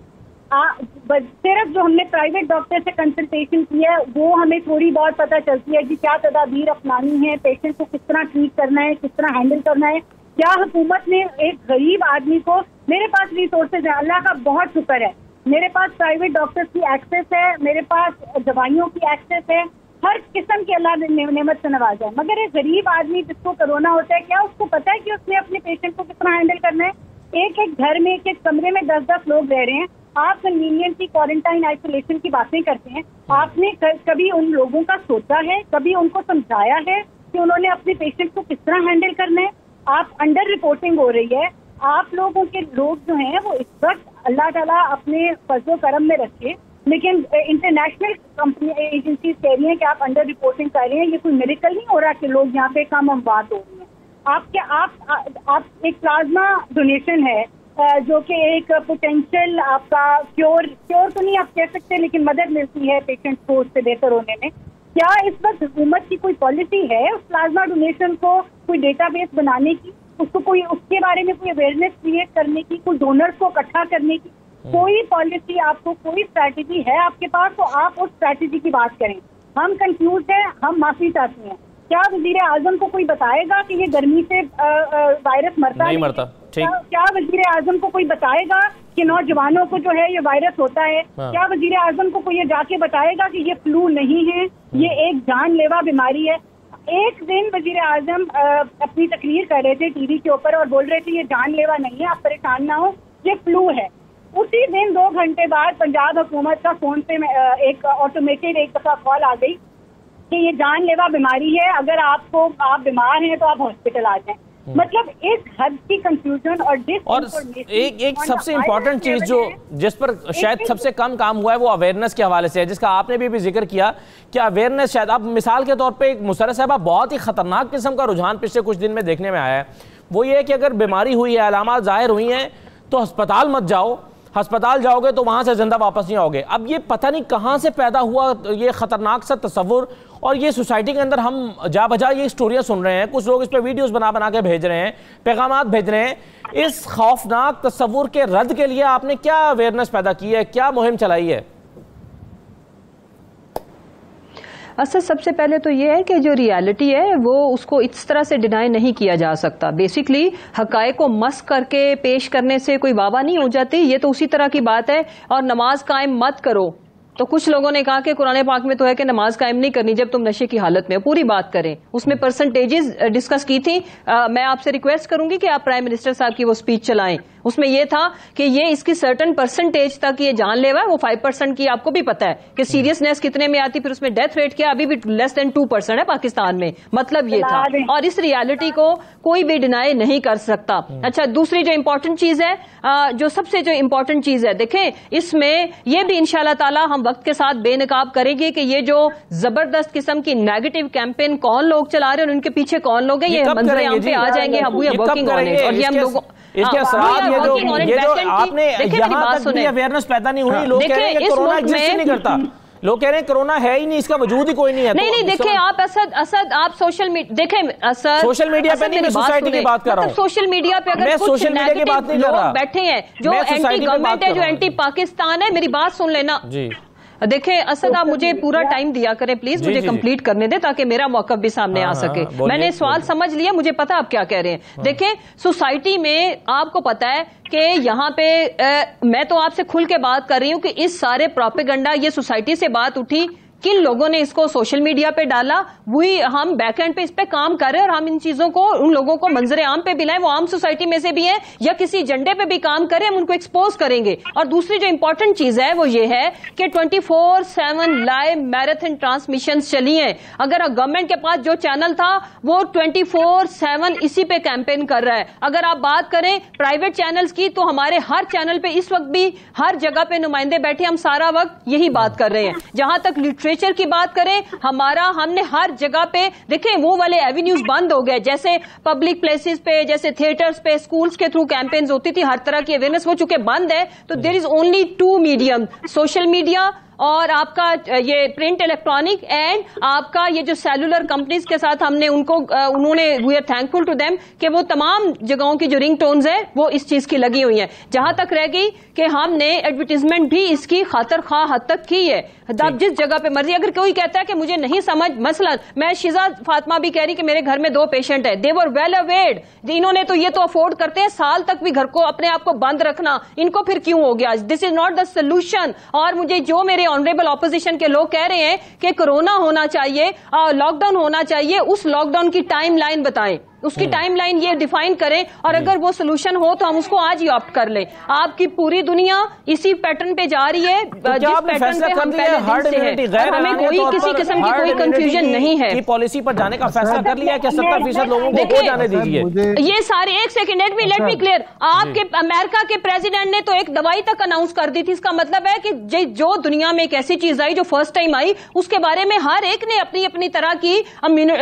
सिर्फ जो हमने प्राइवेट डॉक्टर से कंसल्टेशन किया है वो हमें थोड़ी बहुत पता चलती है कि क्या तदाबीर अपनानी है, पेशेंट को किस तरह ट्रीट करना है, किस तरह हैंडल करना है। क्या हुकूमत ने एक गरीब आदमी को, मेरे पास रिसोर्सेज है, अल्लाह का बहुत शुक्र है, मेरे पास प्राइवेट डॉक्टर्स की एक्सेस है, मेरे पास दवाइयों की एक्सेस है, हर किस्म के अल्लाह ने नेमत से नवाजा है। मगर एक गरीब आदमी जिसको कोरोना होता है, क्या उसको पता है कि उसने अपने पेशेंट को किस तरह हैंडल करना है? एक घर में, एक कमरे में 10-10 लोग रह रहे हैं। आप कन्वीनियंटली क्वारंटाइन आइसोलेशन की बातें करते हैं। आपने कभी उन लोगों का सोचा है, कभी उनको समझाया है कि उन्होंने अपने पेशेंट को किस तरह हैंडल करना है? आप अंडर रिपोर्टिंग हो रही है। आप लोगों के लोग जो हैं वो इस वक्त अल्लाह ताला अपने फजलो करम में रखे, लेकिन इंटरनेशनल कंपनी एजेंसीज कह रही हैं कि आप अंडर रिपोर्टिंग कर रहे हैं। ये कोई मिरेकल नहीं हो रहा कि लोग यहाँ पे कम अमवात हो रही हैं। आप एक प्लाज्मा डोनेशन है जो कि एक पोटेंशियल आपका क्योर तो नहीं आप कह सकते, लेकिन मदद मिलती है पेशेंट को उससे बेहतर होने में। क्या इस वक्त हुकूमत की कोई पॉलिसी है उस प्लाज्मा डोनेशन को कोई डेटाबेस बनाने की, उसको कोई उसके बारे में कोई अवेयरनेस क्रिएट करने की, कोई डोनर्स को इकट्ठा करने की कोई पॉलिसी, आपको कोई स्ट्रैटेजी है आपके पास तो आप उस स्ट्रैटेजी की बात करें। हम कंफ्यूज हैं, हम माफी चाहते हैं। क्या वजीर आजम को कोई बताएगा कि ये गर्मी से वायरस मरता नहीं मरता? क्या वजीर आजम को कोई बताएगा कि नौजवानों को जो है ये वायरस होता है? क्या वजीर आजम को कोई ये जाके बताएगा कि ये फ्लू नहीं है, ये एक जानलेवा बीमारी है? एक दिन वजीर आजम अपनी तकरीर कर रहे थे टीवी के ऊपर और बोल रहे थे ये जानलेवा नहीं है, आप परेशान ना हो, ये फ्लू है। उसी दिन 2 घंटे बाद पंजाब हुकूमत का फोन पे एक ऑटोमेटेड एक दफा कॉल आ गई कि ये जानलेवा बीमारी है, अगर आप बीमार हैं तो आप हॉस्पिटल आ जाएं। मतलब इस हद की कंफ्यूजन और एक सबसे इम्पोर्टेंट चीज जो जिस पर शायद सबसे कम काम हुआ है वो अवेयरनेस के हवाले से है, जिसका आपने भी जिक्र किया कि अवेयरनेस शायद आप मिसाल के तौर पे एक मुसर्रफ साहबा बहुत ही खतरनाक किस्म का रुझान पिछले कुछ दिन में देखने में आया है। वो ये है कि अगर बीमारी हुई है, अलामात जाहिर हुई हैं तो अस्पताल मत जाओ, अस्पताल जाओगे तो वहां से जिंदा वापस नहीं आओगे। अब ये पता नहीं कहां से पैदा हुआ ये खतरनाक सा तस्वुर, और ये सोसाइटी के अंदर हम जा बजा ये स्टोरियां सुन रहे हैं, कुछ लोग इस पे वीडियोस बना के भेज रहे हैं, पैगामात भेज रहे हैं। इस खौफनाक तस्वुर के रद्द के लिए आपने क्या अवेयरनेस पैदा की है, क्या मुहिम चलाई है? असर सबसे पहले तो ये है कि जो रियलिटी है वो उसको इस तरह से डिनाई नहीं किया जा सकता। बेसिकली हकायक को मस्क करके पेश करने से कोई वावा नहीं हो जाती। ये तो उसी तरह की बात है। और नमाज कायम मत करो, तो कुछ लोगों ने कहा कि कुरान पाक में तो है कि नमाज कायम नहीं करनी जब तुम नशे की हालत में हो। पूरी बात करें, उसमें परसेंटेजेस डिस्कस की थी। मैं आपसे रिक्वेस्ट करूंगी कि आप प्राइम मिनिस्टर साहब की वो स्पीच चलाएं। उसमें यह था कि ये इसकी सर्टन परसेंटेज तक ये जानलेवा है, वो 5% की आपको भी पता है कि सीरियसनेस कितने में आती, फिर उसमें डेथ रेट क्या अभी भी लेस देन 2% है पाकिस्तान में। मतलब ये था, और इस रियलिटी को कोई भी डिनाई नहीं कर सकता। अच्छा, दूसरी जो इंपॉर्टेंट चीज है, जो सबसे जो इंपॉर्टेंट चीज है, देखें इसमें ये भी इंशाल्लाह ताला हम वक्त के साथ बेनकाब करेंगे कि ये जो जबरदस्त किस्म की नेगेटिव कैंपेन कौन लोग चला रहे हैं और उनके पीछे कौन लोग हैं, ये मंजर आम पे आ जाएंगे। हम वर्किंग ऑन इट, और ये हम लोगों इसके असरात ये जो आपने यहाँ तक भी अवेयरनेस पैदा नहीं हुई, लोग कह रहे हैं कि कोरोना एग्जिस्ट नहीं करता, लोग कह रहे हैं कोरोना है ही नहीं, इसका वजूद ही कोई नहीं है। नहीं देखें आप असद आप सोशल मीडिया देखें, असद सोशल मीडिया पे नहीं, मैं सोसाइटी की बात कर रहा हूँ। सोशल मीडिया पे अगर कुछ नेगेटिव लोग बैठे हैं जो एंटी गवर्नमेंट है, जो एंटी पाकिस्तान है, मेरी बात सुन लेना जी। देखें असद, आप मुझे पूरा टाइम दिया करें प्लीज, मुझे कंप्लीट करने दे ताकि मेरा मौकफ भी सामने आ सके। मैंने सवाल समझ लिया, मुझे पता आप क्या कह रहे हैं। देखें सोसाइटी में आपको पता है कि यहाँ पे मैं तो आपसे खुल के बात कर रही हूँ कि इस सारे प्रोपेगेंडा, ये सोसाइटी से बात उठी, किन लोगों ने इसको सोशल मीडिया पे डाला, वही हम बैकएंड पे इस पे काम कर रहे हैं और हम इन चीजों को उन लोगों को मंजरे आम पे भी लाएं, वो आम सोसाइटी में से भी है या किसी एजेंडे पे भी काम करें, हम उनको एक्सपोज करेंगे। और दूसरी जो इंपॉर्टेंट चीज है वो ये है कि 24/7 लाइव मैराथन ट्रांसमिशन चली हैं। अगर गवर्नमेंट के पास जो चैनल था वो 24/7 इसी पे कैंपेन कर रहा है। अगर आप बात करें प्राइवेट चैनल्स की, तो हमारे हर चैनल पे इस वक्त भी हर जगह पे नुमाइंदे बैठे, हम सारा वक्त यही बात कर रहे हैं। जहां तक लिटरेचर की बात करें, हमने हर जगह पे देखें वो वाले एवेन्यूज बंद हो गए, जैसे पब्लिक प्लेसेस पे, जैसे थिएटर्स पे, स्कूल्स के थ्रू कैंपेन्स होती थी, हर तरह की अवेयरनेस हो चुके बंद है। तो there is only 2 medium, social media और आपका ये प्रिंट इलेक्ट्रॉनिक, एंड आपका ये जो सेलुलर कंपनीज के साथ हमने उन्होंने we are thankful to them कि वो तमाम जगहों की जो रिंग टोन्स है वो इस चीज की लगी हुई है। जहां तक रह गई कि हमने एडवर्टीजमेंट भी इसकी खातर खा हद तक की है। अब जिस जगह पे मर्जी, अगर कोई कहता है कि मुझे नहीं समझ, मसलन मैं शिजा फातिमा भी कह रही कि मेरे घर में 2 पेशेंट है, दे वर वेल अवेयर्ड, इन्होंने तो ये तो अफोर्ड करते हैं साल तक भी घर को अपने आप को बंद रखना, इनको फिर क्यों हो गया? This is not the solution. और मुझे जो मेरे ऑनरेबल ऑपोजिशन के लोग कह रहे हैं कि कोरोना होना चाहिए, लॉकडाउन होना चाहिए, उस लॉकडाउन की टाइमलाइन बताएं, उसकी टाइमलाइन ये डिफाइन करें, और अगर वो सोल्यूशन हो तो हम उसको आज ही ऑप्ट कर लें। आपकी पूरी दुनिया इसी पैटर्न पे जा रही है, जिस पैटर्न पे हम पहले दिन से हैं, हमें कोई किसी किस्म की कोई कंफ्यूजन नहीं है। पॉलिसी पर जाने का फैसला कर लिया है कि 70% लोगों को हो जाने दीजिए। ये सारे एक सेकंड लेट मी क्लियर, आपके अमेरिका के प्रेसिडेंट ने तो एक दवाई तक अनाउंस कर दी थी। इसका मतलब है कि जो दुनिया में एक ऐसी चीज आई जो फर्स्ट टाइम आई, उसके बारे में हर एक ने अपनी अपनी तरह की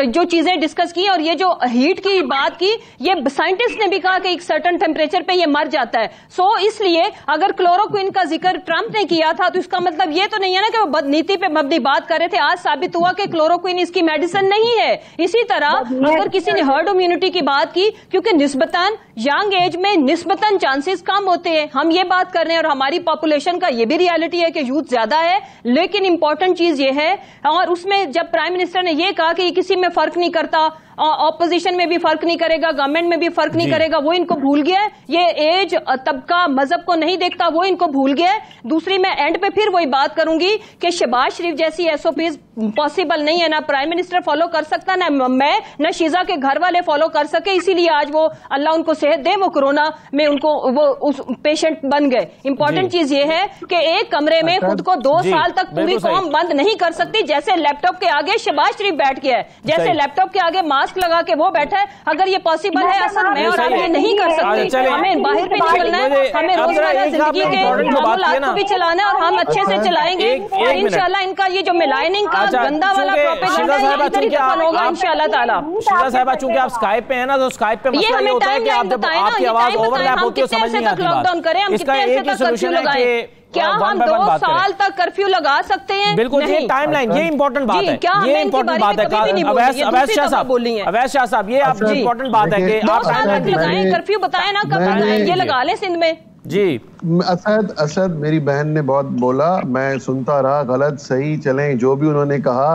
जो चीजें डिस्कस की, और ये जो हीट की बात की, ये साइंटिस्ट ने भी कहा कि एक सर्टेन टेम्परेचर पे ये मर जाता है। सो इसलिए अगर क्लोरोक्विन का जिक्र ट्रंप ने किया था तो इसका मतलब ये तो नहीं है ना कि वो बदनीति पे मबनी बात कर रहे थे। आज साबित हुआ कि क्लोरोक्विन इसकी मेडिसिन नहीं है। इसी तरह अगर किसी ने हर्ड इम्यूनिटी की बात की, क्योंकि निस्बतन यंग एज में निस्बतन चांसेस कम होते हैं, हम ये बात कर रहे हैं, और हमारी पॉपुलेशन का ये भी रियलिटी है कि यूथ ज्यादा है। लेकिन इंपॉर्टेंट चीज ये है, और उसमें जब प्राइम मिनिस्टर ने ये कहा कि किसी में फर्क नहीं करता, ऑपोजिशन में भी फर्क नहीं करेगा, गवर्नमेंट में भी फर्क नहीं करेगा, वो इनको भूल गया है। ये एज, तबका, मजहब को नहीं देखता, वो इनको भूल गया है। दूसरी, मैं एंड पे फिर वही बात करूंगी कि शहबाज शरीफ जैसी एसओपीज पॉसिबल नहीं है, ना प्राइम मिनिस्टर फॉलो कर सकता, ना मैं, ना शीजा के घर वाले फॉलो कर सके। इसीलिए आज वो, अल्लाह उनको सेहत दे, वो कोरोना में उनको वो उस पेशेंट बन गए। इंपॉर्टेंट चीज ये है कि एक कमरे में खुद को 2 साल तक पूरी कौम बंद नहीं कर सकती। जैसे लैपटॉप के आगे शहबाज शरीफ बैठ गया है, जैसे लैपटॉप के आगे मास्क लगा के वो बैठा है, अगर ये पॉसिबल है, असल मैं और आप ये नहीं कर सकते। हमें बाहर पे निकलना है, हमें रोजमर्रा जिंदगी के मामूलात को भी चलाना है, और हम अच्छे से चलाएंगे। और इंशाल्लाह इनका ये जो मिलाइनिंग का गंदा वाला प्रोपेगेंडा है, ये इधर ही खत्म होगा इंशाल्लाह ताला। शीला साहिबा, चूंकि आप स्काइप पे हैं ना, तो स्काइप पे मसला ये होता है कि आप जब आपकी आवाज ओवरलैप होती है, समझ नहीं आती बात। लॉकडाउन करें, हम कितने ऐसे तक कर्फ्यू लगाएं? क्या हम 2 साल तक कर्फ्यू लगा सकते हैं? बिल्कुल, ये टाइमलाइन, ये इंपॉर्टेंट बात है, ये इंपॉर्टेंट बात है। अवैध शाह साहब, ये आप इंपॉर्टेंट बात है कि 2 साल तक लगाएं कर्फ्यू, बताएं ना कब लगाएं, ये लगा लें सिंध में जी। असद मेरी बहन ने बहुत बोला, मैं सुनता रहा, गलत सही चलें जो भी उन्होंने कहा,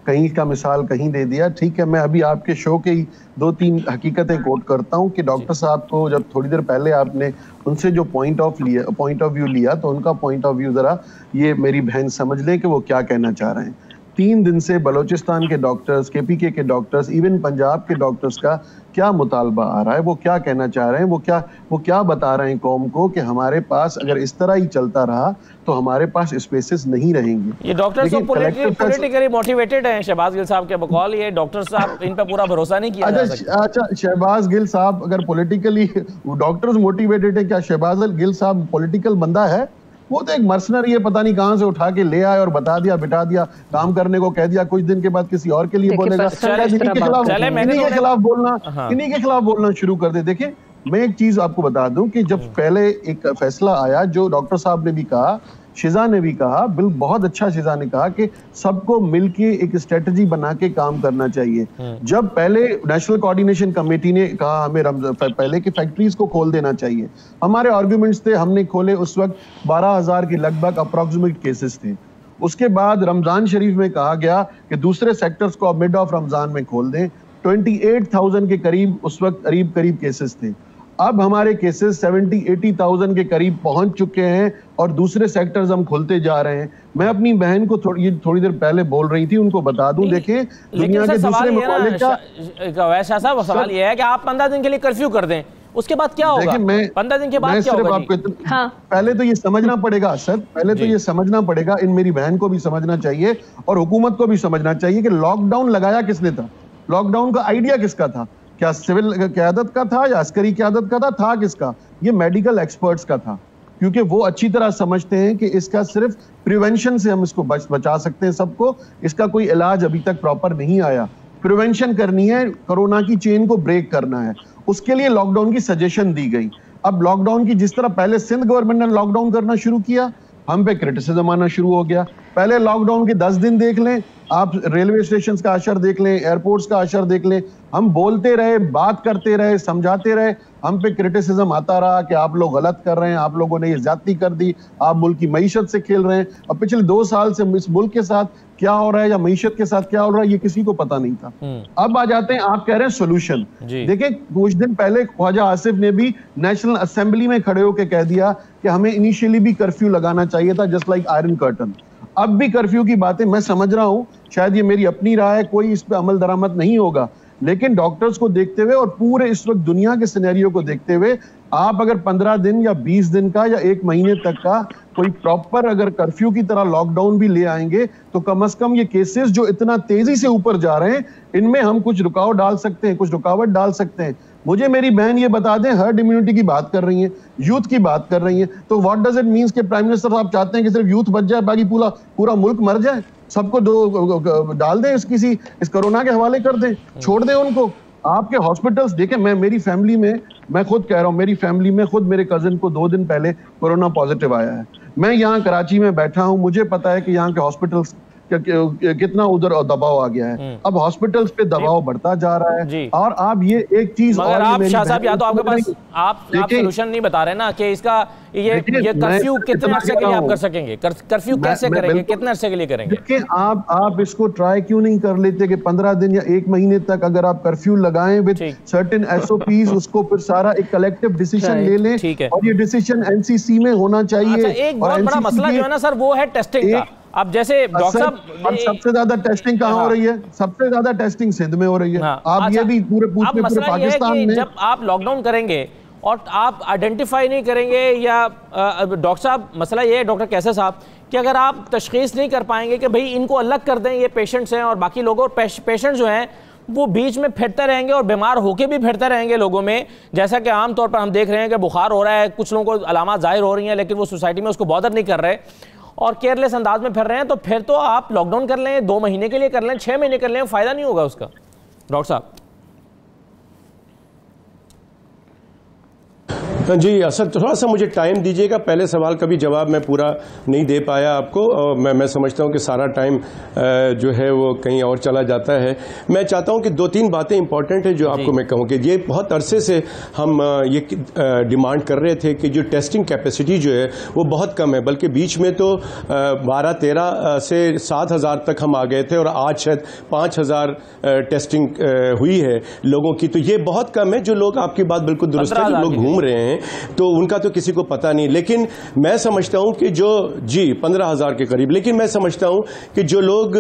कहीं का मिसाल कहीं दे दिया। ठीक है, मैं अभी आपके शो के ही 2-3 हकीकतें कोट करता हूँ कि डॉक्टर साहब को जब थोड़ी देर पहले आपने उनसे जो पॉइंट ऑफ व्यू लिया, तो उनका पॉइंट ऑफ व्यू जरा ये मेरी बहन समझ लें कि वो क्या कहना चाह रहे हैं। 3 दिन से बलोचिस्तान के डॉक्टर्स, KPK के डॉक्टर्स, इवन पंजाब के डॉक्टर्स का क्या मुतालबा आ रहा है, वो क्या कहना चाह रहे हैं, वो क्या बता रहे हैं कौम को कि हमारे पास अगर इस तरह ही चलता रहा तो हमारे पास स्पेसेस नहीं रहेंगे। ये डॉक्टर्स तो पॉलिटिकली मोटिवेटेड हैं शहबाज गिल साहब के बकौल, ये डॉक्टर साहब इन पर पूरा भरोसा नहीं किया जा सकता। अच्छा, शहबाज गिल साहब अगर पॉलिटिकली डॉक्टर्स मोटिवेटेड है, क्या शहबाज गिल साहब पॉलिटिकल बंदा है? वो तो एक मर्सनरी है, पता नहीं कहां से उठा के ले आए और बता दिया, बिठा दिया, काम करने को कह दिया, कुछ दिन के बाद किसी और के लिए बोलेगा। इन्हीं के खिलाफ बोलना शुरू कर दे। देखिए, मैं एक चीज आपको बता दूं कि जब पहले एक फैसला आया, जो डॉक्टर साहब ने भी कहा, शिजा ने भी कहा, बहुत अच्छा शिजा ने कहा कि सबको मिलके एक स्ट्रेटजी बना के काम करना चाहिए। जब पहले नेशनल कोऑर्डिनेशन कमेटी ने कहा हमें पहले की फैक्ट्रीज को खोल देना चाहिए, हमारे आर्गुमेंट्स थे, हमने खोले, उस वक्त 12,000 के लगभग अप्रोक्सीमेट केसेस थे। उसके बाद रमजान शरीफ में कहा गया कि दूसरे सेक्टर्स को अब मिड ऑफ रमजान में खोल दें। 28,000 के करीब उस वक्त करीब केसेस थे। अब हमारे केसेस 70-80,000 के करीब पहुंच चुके हैं और दूसरे सेक्टर्स हम खुलते जा रहे हैं। मैं अपनी बहन को थोड़ी देर पहले बोल रही थी, उनको बता दूं, देखें दुनिया के दूसरे मुल्क का वैसा सा सवाल ये है कि आप 15 दिन के लिए कर्फ्यू कर दें, उसके बाद क्या होगा? 15 दिन के बाद क्या होगा? पहले तो ये समझना पड़ेगा सर, पहले तो ये समझना पड़ेगा, इन मेरी बहन को भी समझना चाहिए और हुकूमत को भी समझना चाहिए कि लॉकडाउन लगाया किसने था, लॉकडाउन का आइडिया किसका था? क्या सिविल क़यादत का था या अस्करी क़यादत का था किसका? ये मेडिकल एक्सपर्ट्स का था, क्योंकि वो अच्छी तरह समझते हैं कि इसका सिर्फ प्रिवेंशन से हम इसको बचा सकते हैं सबको। इसका कोई इलाज अभी तक प्रॉपर नहीं आया। प्रिवेंशन करनी है, कोरोना की चेन को ब्रेक करना है, उसके लिए लॉकडाउन की सजेशन दी गई। अब लॉकडाउन की जिस तरह पहले सिंध गवर्नमेंट ने लॉकडाउन करना शुरू किया, हम पे क्रिटिसिज्म आना शुरू हो गया। पहले लॉकडाउन के 10 दिन देख लें, आप रेलवे स्टेशन का असर देख लें, एयरपोर्ट्स का असर देख लें, हम बोलते रहे, बात करते रहे, समझाते रहे, हम पे क्रिटिसिज्म आता रहा कि आप लोग गलत कर रहे हैं, आप लोगों ने ये ज्यादती कर दी, आप मुल्क की मईशत से खेल रहे हैं। अब पिछले 2 साल से इस मुल्क के साथ क्या हो रहा है या मईशत के साथ क्या हो रहा है, ये किसी को पता नहीं था। अब आ जाते हैं, आप कह रहे हैं सोल्यूशन। देखिए, कुछ दिन पहले ख्वाजा आसिफ ने भी नेशनल असेंबली में खड़े होकर कह दिया कि हमें इनिशियली भी कर्फ्यू लगाना चाहिए था, जस्ट लाइक आयरन कर्टन। अब भी कर्फ्यू की बातें, मैं समझ रहा हूं, शायद ये मेरी अपनी राय है, कोई इस पे अमल दरामद नहीं होगा, लेकिन डॉक्टर्स को देखते हुए और पूरे इस वक्त दुनिया के सिनेरियो को देखते हुए, आप अगर 15 दिन या 20 दिन का या 1 महीने तक का कोई प्रॉपर अगर कर्फ्यू की तरह लॉकडाउन भी ले आएंगे, तो कम से कम ये केसेस जो इतना तेजी से ऊपर जा रहे हैं, इनमें हम कुछ रुकावट डाल सकते हैं, कुछ रुकावट डाल सकते हैं। मुझे मेरी बहन ये बता दें, हर्ड इम्यूनिटी की बात कर रही है, यूथ की बात कर रही है, तो व्हाट डज इट मीन्स कि प्राइम मिनिस्टर साहब चाहते हैं कि सिर्फ यूथ बच जाए, बाकी पूरा मुल्क मर जाए? सबको डाल दें, इस कोरोना के हवाले कर दें, छोड़ दें उनको? आपके हॉस्पिटल्स देखें, मेरी फैमिली में, मैं खुद कह रहा हूं, मेरी फैमिली में खुद मेरे कजिन को 2 दिन पहले कोरोना पॉजिटिव आया है। मैं यहाँ कराची में बैठा हूं, मुझे पता है कि यहाँ के हॉस्पिटल्स कितना उधर दबाव आ गया है। अब हॉस्पिटल्स पे दबाव बढ़ता जा रहा है। और आप ये एक चीज, मगर आप शाह साहब, या तो आपके पास आप सोल्यूशन नहीं बता रहे ना कि इसका ये कर्फ्यू कितने अरसे के लिए आप कर सकेंगे, कर्फ्यू कैसे करेंगे, कितने अरसे के लिए करेंगे? देखिए, आप इसको ट्राई क्यों नहीं कर लेते कि 15 दिन या 1 महीने तक अगर आप कर्फ्यू लगाएं विद सर्टेन SOPs, उसको फिर सारा एक कलेक्टिव डिसीजन ले लें, और ये डिसीजन NCC में होना चाहिए। एक बहुत बड़ा मसला जो है ना सर, वो है टेस्टिंग का। अब जैसे डॉक्टर साहब, सबसे ज्यादा टेस्टिंग कहाँ हो रही है? सबसे ज्यादा टेस्टिंग सिंध में हो रही है। आप ये भी पूरे पाकिस्तान में, जब आप लॉकडाउन करेंगे और आप आइडेंटिफाई नहीं करेंगे, या डॉक्टर साहब, मसला ये है डॉक्टर कैसर साहब कि अगर आप तशखीस नहीं कर पाएंगे कि भाई इनको अलग कर दें, ये पेशेंट्स हैं और बाकी लोग, और पेशेंट जो हैं वो बीच में फिरते रहेंगे और बीमार होके भी फिरते रहेंगे लोगों में, जैसा कि आमतौर पर हम देख रहे हैं कि बुखार हो रहा है, कुछ लोगों को अलामात जाहिर हो रही हैं, लेकिन वो सोसाइटी में उसको बॉदर नहीं कर रहे और केयरलेस अंदाज में फिर रहे हैं। तो फिर तो आप लॉकडाउन कर लें, 2 महीने के लिए कर लें, 6 महीने कर लें, फायदा नहीं होगा उसका। डॉक्टर साहब, जी असद, थोड़ा सा मुझे टाइम दीजिएगा। पहले सवाल का भी जवाब मैं पूरा नहीं दे पाया आपको, और मैं समझता हूं कि सारा टाइम जो है वो कहीं और चला जाता है। मैं चाहता हूं कि 2-3 बातें इंपॉर्टेंट है जो आपको मैं कहूं कि ये बहुत अरसे से हम ये डिमांड कर रहे थे कि जो टेस्टिंग कैपेसिटी जो है वो बहुत कम है, बल्कि बीच में तो 12-13 से 7,000 तक हम आ गए थे और आज शायद 5,000 टेस्टिंग हुई है लोगों की। तो ये बहुत कम है। जो लोग, आपकी बात बिल्कुल दुरुस्त है, जो लोग घूम रहे हैं तो उनका तो किसी को पता नहीं, लेकिन मैं समझता हूं कि जो 15,000 के करीब, लेकिन मैं समझता हूं कि जो लोग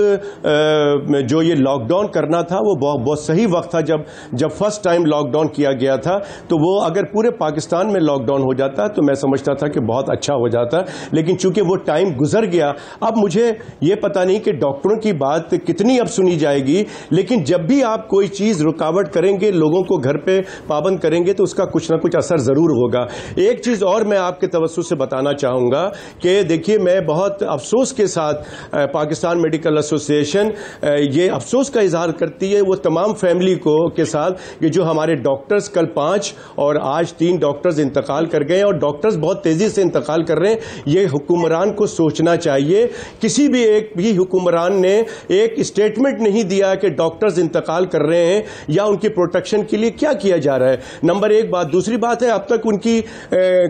जो ये लॉकडाउन करना था वो बहुत सही वक्त था। जब फर्स्ट टाइम लॉकडाउन किया गया था तो वो अगर पूरे पाकिस्तान में लॉकडाउन हो जाता तो मैं समझता था कि बहुत अच्छा हो जाता, लेकिन चूंकि वो टाइम गुजर गया, अब मुझे ये पता नहीं कि डॉक्टरों की बात कितनी अब सुनी जाएगी, लेकिन जब भी आप कोई चीज रुकावट करेंगे, लोगों को घर पे पाबंद करेंगे तो उसका कुछ ना कुछ असर जरूर होगा। एक चीज और मैं आपके तवज्जुह से बताना चाहूंगा कि देखिए, मैं बहुत अफसोस के साथ पाकिस्तान मेडिकल एसोसिएशन ये अफसोस का इजहार करती है वो तमाम फैमिली को के साथ कि जो हमारे डॉक्टर्स कल 5 और आज 3 डॉक्टर्स इंतकाल कर गए, और डॉक्टर्स बहुत तेजी से इंतकाल कर रहे हैं। ये हुक्मरान को सोचना चाहिए। किसी भी एक भी हुक्मरान ने एक स्टेटमेंट नहीं दिया कि डॉक्टर्स इंतकाल कर रहे हैं या उनकी प्रोटेक्शन के लिए क्या किया जा रहा है। नंबर एक बात। दूसरी बात है, अब तक उनकी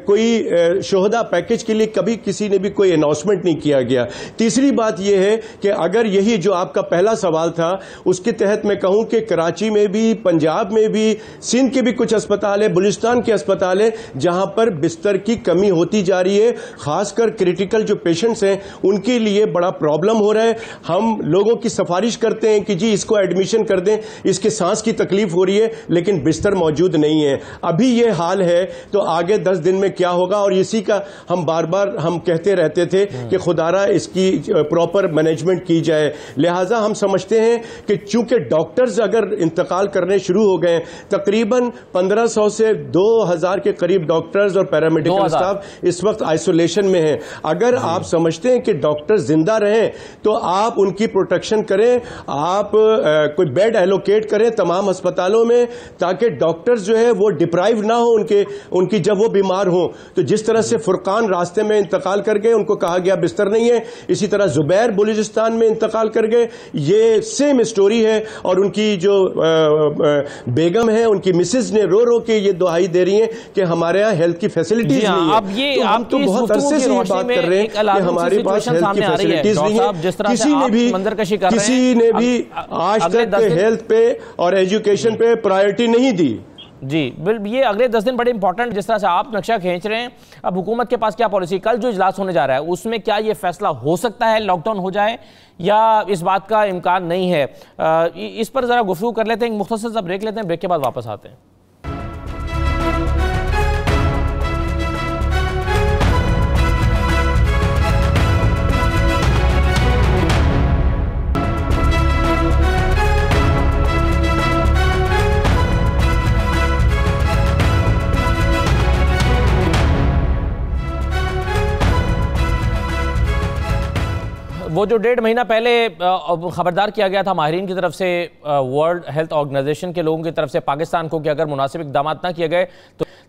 कोई शोहदा पैकेज के लिए कभी किसी ने भी कोई अनाउंसमेंट नहीं किया गया। तीसरी बात यह है कि अगर यही जो आपका पहला सवाल था उसके तहत मैं कहूं कि कराची में भी, पंजाब में भी, सिंध के भी कुछ अस्पताल है, बलूचिस्तान के अस्पताल है जहां पर बिस्तर की कमी होती जा रही है। खासकर क्रिटिकल जो पेशेंट्स हैं उनके लिए बड़ा प्रॉब्लम हो रहा है। हम लोगों की सिफारिश करते हैं कि जी इसको एडमिशन कर दें, इसके सांस की तकलीफ हो रही है, लेकिन बिस्तर मौजूद नहीं है। अभी ये हाल है तो आगे 10 दिन में क्या होगा। और इसी का हम बार बार हम कहते रहते थे कि खुदारा इसकी प्रॉपर मैनेजमेंट की जाए। लिहाजा हम समझते हैं कि चूंकि डॉक्टर्स अगर इंतकाल करने शुरू हो गए, तकरीबन 1500 से 2000 के करीब डॉक्टर्स और पैरामेडिकल स्टाफ इस वक्त आइसोलेशन में है। अगर आप समझते हैं कि डॉक्टर जिंदा रहें तो आप उनकी प्रोटेक्शन करें, आप कोई बेड एलोकेट करें तमाम अस्पतालों में, ताकि डॉक्टर्स जो है वो डिप्राइव ना हो उनकी जब वो बीमार हो। तो जिस तरह से फुरकान रास्ते में इंतकाल कर गए, उनको कहा गया बिस्तर नहीं है, इसी तरह जुबैर बलूचिस्तान में इंतकाल कर गए। ये सेम स्टोरी है। और उनकी जो बेगम है, उनकी मिसेज ने रो रो के ये दुहाई दे रही हैं कि हमारे यहाँ हेल्थ की फैसिलिटीज नहीं है। अब ये तो हम तो बहुत अरसे से ये बात कर रहे हैं कि हमारे पास हेल्थ की फैसिलिटीज नहीं है। किसी ने भी आज तक हेल्थ पे और एजुकेशन पे प्रायोरिटी नहीं दी। जी ये अगले 10 दिन बड़े इंपॉर्टेंट, जिस तरह से आप नक्शा खींच रहे हैं। अब हुकूमत के पास क्या पॉलिसी, कल जो इजलास होने जा रहा है उसमें क्या ये फैसला हो सकता है लॉकडाउन हो जाए या इस बात का इम्कान नहीं है? इस पर जरा गुफ्तगू कर लेते हैं, मुख्तसर सा ब्रेक लेते हैं, ब्रेक के बाद वापस आते हैं। वो जो 1.5 महीना पहले खबरदार किया गया था माहिरीन की तरफ से, वर्ल्ड हेल्थ ऑर्गेनाइजेशन के लोगों की तरफ से पाकिस्तान को कि अगर मुनासिब इक़दाम ना किए गए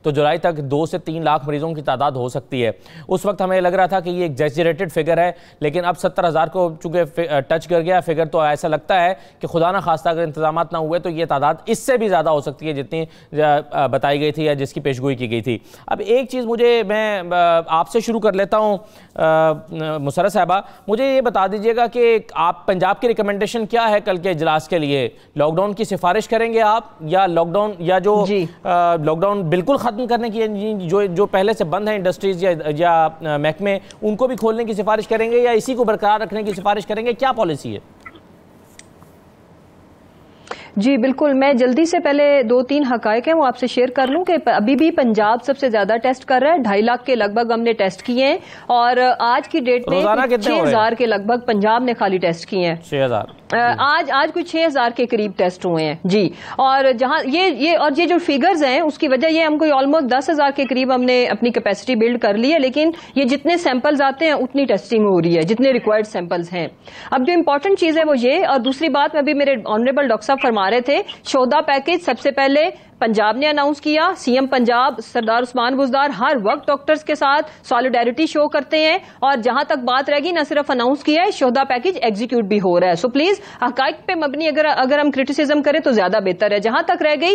तो जुलाई तक 2 से 3 लाख मरीजों की तादाद हो सकती है। उस वक्त हमें लग रहा था कि ये एग्जैजरेटेड फिगर है, लेकिन अब 70,000 को चूंकि टच कर गया फिगर, तो ऐसा लगता है कि खुदा ना खास्ता अगर इंतजाम ना हुए तो ये तादाद इससे भी ज़्यादा हो सकती है जितनी बताई गई थी या जिसकी पेशगोई की गई थी। अब एक चीज़ मैं आपसे शुरू कर लेता हूँ, मुसर्रत साहबा, मुझे ये बता दीजिएगा कि आप पंजाब की रिकमेंडेशन क्या है कल के इजलास के लिए? लॉकडाउन की सिफारिश करेंगे आप, या लॉकडाउन या जो लॉकडाउन बिल्कुल खत्म करने की जो पहले से बंद है इंडस्ट्रीज या महकमे, उनको भी खोलने की सिफारिश करेंगे या इसी को बरकरार रखने की सिफारिश करेंगे? क्या पॉलिसी है? जी बिल्कुल, मैं जल्दी से पहले 2-3 हकायक हैं वो आपसे शेयर कर लूं कि अभी भी पंजाब सबसे ज्यादा टेस्ट कर रहा है। 2.5 लाख के लगभग हमने टेस्ट किए हैं और आज की डेट में 6,000 के लगभग पंजाब ने खाली टेस्ट किए हैं। 6,000 आज कुछ 6,000 के करीब टेस्ट हुए हैं जी। और जहां ये जो फिगर्स हैं उसकी वजह ये हमको ऑलमोस्ट 10,000 के करीब हमने अपनी कैपेसिटी बिल्ड कर ली है, लेकिन ये जितने सैंपल्स आते हैं उतनी टेस्टिंग हो रही है जितने रिक्वायर्ड सैंपल्स हैं। अब जो इंपॉर्टेंट चीज है वो ये, और दूसरी बात में भी मेरे ऑनरेबल डॉक्टर साहब फरमा रहे थे, शोधा पैकेज सबसे पहले पंजाब ने अनाउंस किया, सीएम पंजाब सरदार उस्मान बुज़दार हर वक्त डॉक्टर्स के साथ सॉलिडेरिटी शो करते हैं, और जहां तक बात रहेगी न सिर्फ अनाउंस किया है, शोहदा पैकेज एग्जीक्यूट भी हो रहा है। सो प्लीज हकाइक पे मबनी अगर हम क्रिटिसिज्म करें तो ज्यादा बेहतर है। जहां तक रह गई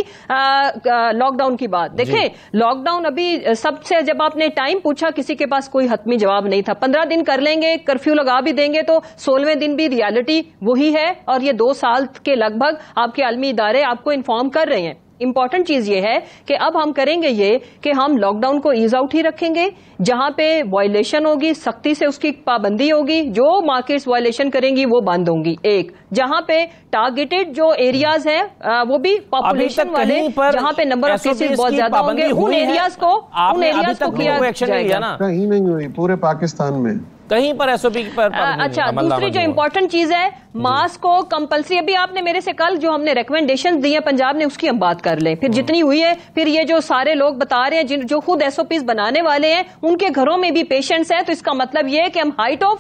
लॉकडाउन की बात, देखें लॉकडाउन अभी सबसे, जब आपने टाइम पूछा किसी के पास कोई हतमी जवाब नहीं था। 15 दिन कर लेंगे, कर्फ्यू लगा भी देंगे तो 16वें दिन भी रियलिटी वही है, और ये 2 साल के लगभग आपके आलमी इदारे आपको इन्फॉर्म कर रहे हैं। इंपॉर्टेंट चीज ये है कि अब हम करेंगे ये कि हम लॉकडाउन को ईज आउट ही रखेंगे, जहां पे वायलेशन होगी सख्ती से उसकी पाबंदी होगी, जो मार्केट्स वायलेशन करेंगी वो बंद होंगी। एक जहां पे टारगेटेड जो एरियाज हैं वो भी पॉपुलेशन वाले, जहां पे नंबर ऑफ केसेस बहुत ज्यादा होंगे, उन एरियाज को किया जाएगा। कहीं नहीं हुई पूरे पाकिस्तान में, कहीं पर एसओपी पर। अच्छा, दूसरी जो इंपॉर्टेंट चीज है, मास्क को कंपलसरी, अभी आपने मेरे से कल जो हमने रिकमेंडेशन दी है पंजाब ने, उसकी हम बात कर लें। फिर जितनी हुई है, फिर ये जो सारे लोग बता रहे हैं जो खुद एसओपीज बनाने वाले हैं, उनके घरों में भी पेशेंट्स हैं, तो इसका मतलब ये है कि हम हाइट ऑफ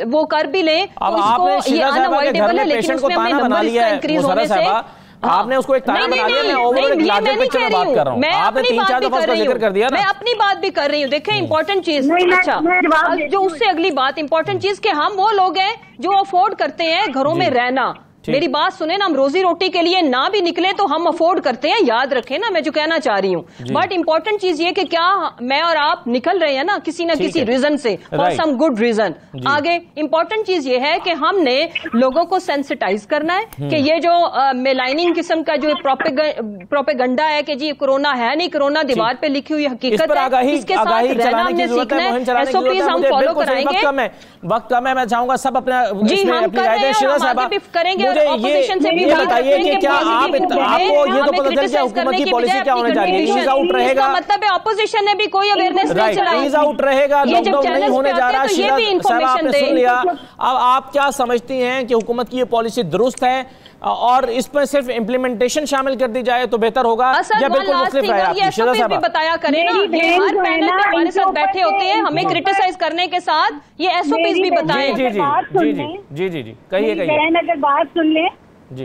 वो कर भी लें तो इसको ये अनअवॉइडेबल है, लेकिन उसमें हमने नंबर इसका इंक्रीज होने से आपने उसको एक ताना बना लिया। मैं ओवरऑल लार्जर पिक्चर में बात कर रहा हूं, आपने 3-4 दफा उसका जिक्र कर दिया ना। मैं अपनी बात भी कर रही हूं। देखें इंपॉर्टेंट चीज, अच्छा जो उससे अगली बात इंपॉर्टेंट चीज कि हम वो लोग हैं जो अफोर्ड करते हैं घरों में रहना। मेरी बात सुने ना, हम रोजी रोटी के लिए ना भी निकले तो हम अफोर्ड करते हैं, याद रखें ना मैं जो कहना चाह रही हूँ। बट इंपॉर्टेंट चीज ये कि क्या मैं और आप निकल रहे हैं ना किसी न किसी रीजन से, और सम गुड रीजन। आगे इंपॉर्टेंट चीज ये है कि हमने लोगों को सेंसिटाइज करना है कि ये जो मेलाइनिंग किस्म का जो प्रोपेगंडा है कि जी कोरोना है नहीं, कोरोना दीवार पे लिखी हुई हकीकत है, इसके साथ रहना हमने सीखना है। एसओपीज हम फॉलो कराएंगे। वक्त कम है, मैं चाहूंगा सब अपना जी हम करेंगे। ऑपोजिशन से भी बताइए कि क्या आपको ये तो पता चल गया हुकूमत की पॉलिसी क्या होने जा रही है? ईज आउट रहेगा, मतलब है ऑपोजिशन ने भी कोई अवेयरनेस नहीं चलाई। ईज आउट रहेगा, लॉकडाउन नहीं होने जा रहा। आपने सुन लिया। अब आप क्या समझती हैं कि हुकूमत की ये पॉलिसी दुरुस्त है और इसमें सिर्फ इम्प्लीमेंटेशन शामिल कर दी जाए तो बेहतर होगा, या बिल्कुल मुख्तलिफ है आपकी? शिजा साहब बताया करें ना, हर पैनल पे हमारे साथ बैठे होते हैं, हमें क्रिटिसाइज करने के साथ ये एसओपीज भी बताएं। जी कहिए अगर बात सुन ले,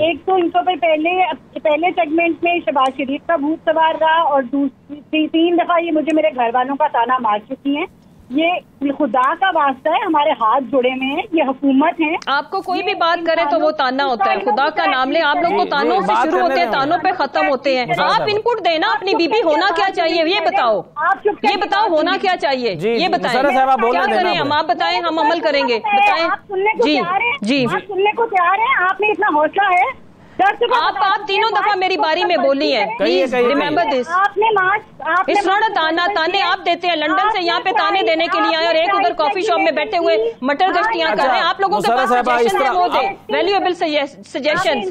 एक तो इनको पे पहले सेगमेंट में शहबाज शरीफ का भूत सवार रहा, और दूसरी 3 दफा ये मुझे मेरे घर वालों का ताना मार चुकी हैं। ये खुदा का वास्ता है, हमारे हाथ जुड़े में हैं, ये हुकूमत है। आपको कोई भी बात करे तो वो ताना होता है, खुदा का नाम ले। आप लोग को तानों से शुरू होते हैं, तानों पे खत्म होते हैं। आप इनपुट देना, अपनी बीबी होना क्या चाहिए ये बताओ, ये बताओ होना क्या चाहिए ये बताएं, क्या करें हम, आप बताएं, हम अमल करेंगे, बताएं। जी सुनने को तैयार है, आप में इतना हौसला है। आप 3 दफा मेरी बारी में बोली है, प्लीज रिमेम्बर दिस। इस ताने आप देते हैं, लंदन से यहाँ पे ताने देने के लिए आए, और एक उधर कॉफी शॉप में बैठे हुए मटर गश्तियाँ कर रहे हैं। आप लोगों के पास सजेशन है, वो दे वैल्यूएबल सजेशन।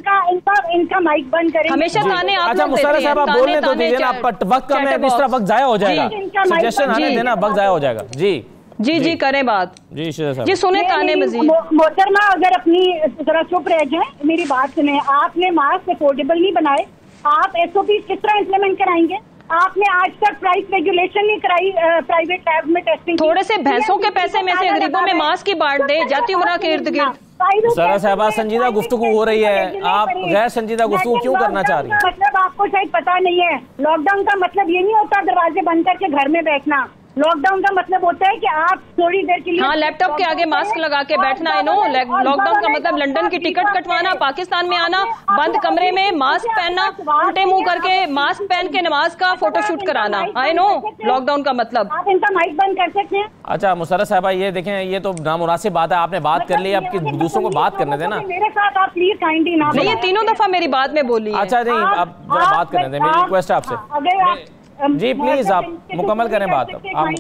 इनका माइक बंद करें। हमेशा ताने आप लोग देते हैं, बोलने तो दीजिए ना, वक्त कम है, इस तरह वक्त जाया हो जाएगा, सजेशन आने देना, वक्त जाया हो जाएगा। जी करें बात। जी सुने ताने मजीद। मोहतरमा अगर अपनी जरा चुप रह जाए, मेरी बात सुने। आपने मास्क अफोर्डेबल नहीं बनाए, आप एसओपी किस तरह इम्प्लीमेंट कराएंगे? आपने आज तक प्राइस रेगुलेशन नहीं कराई, प्राइवेट लैब में टेस्टिंग। थोड़े से भैंसों के पैसे में से गरीबों में मास्क ही बांट दे, जाती उम्र के इर्द गिर्द। सारा साहबा संजीदा गुफ्तगू हो रही है, आप गैर संजीदा गुफ्तगू क्यों करना चाह रही हैं? मतलब आपको शायद पता नहीं है, लॉकडाउन का मतलब ये नहीं होता दरवाजे बंद करके घर में बैठना। लॉकडाउन का मतलब होता है कि आप थोड़ी देर के लिए लैपटॉप के आगे मास्क लगा के बैठना है। नो, लॉकडाउन का मतलब लंदन की टिकट कटवाना, पाकिस्तान में आना, बंद कमरे में मास्क पहनना, उल्टे मुंह करके मास्क पहन के नमाज का फोटोशूट कराना। आई नो लॉकडाउन का मतलब। आप इनका माइक बंद कर सकते हैं। अच्छा मुसर्रत साहबा, ये देखें, ये तो नामुनासिब बात है, आपने बात कर ली, अब दूसरों को बात करने देना। मेरे साथ आप प्लीज काइंडली ना। ये 3 दफा मेरी बात में बोली। अच्छा नहीं, अब बात करने दें, मेरी रिक्वेस्ट है आपसे। जी प्लीज आप मुकम्मल करें बात।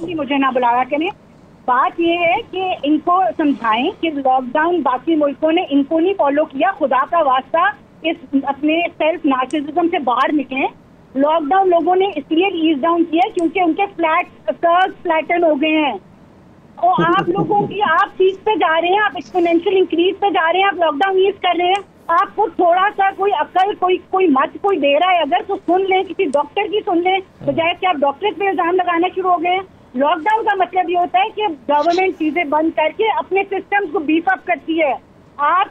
मुझे ना बुलाया करें। बात ये है कि इनको समझाएं कि लॉकडाउन बाकी मुल्कों ने इनको नहीं फॉलो किया। खुदा का वास्ता इस अपने सेल्फ नार्सिसिज्म से बाहर निकलें। लॉकडाउन लोगों ने इसलिए ईज डाउन किया क्योंकि उनके फ्लैटन हो गए हैं। और आप लोगों की आप चीज पे जा रहे हैं, आप एक्सपोनेंशियल इंक्रीज पे जा रहे हैं, आप लॉकडाउन ईज कर रहे हैं। आपको थोड़ा सा कोई अकल कोई मत कोई दे रहा है अगर, तो सुन लें, किसी डॉक्टर की सुन लें, बजाय कि आप डॉक्टर पे इल्जाम लगाना शुरू हो गए। लॉकडाउन का मतलब ये होता है कि गवर्नमेंट चीजें बंद करके अपने सिस्टम को बीफ अप करती है। आप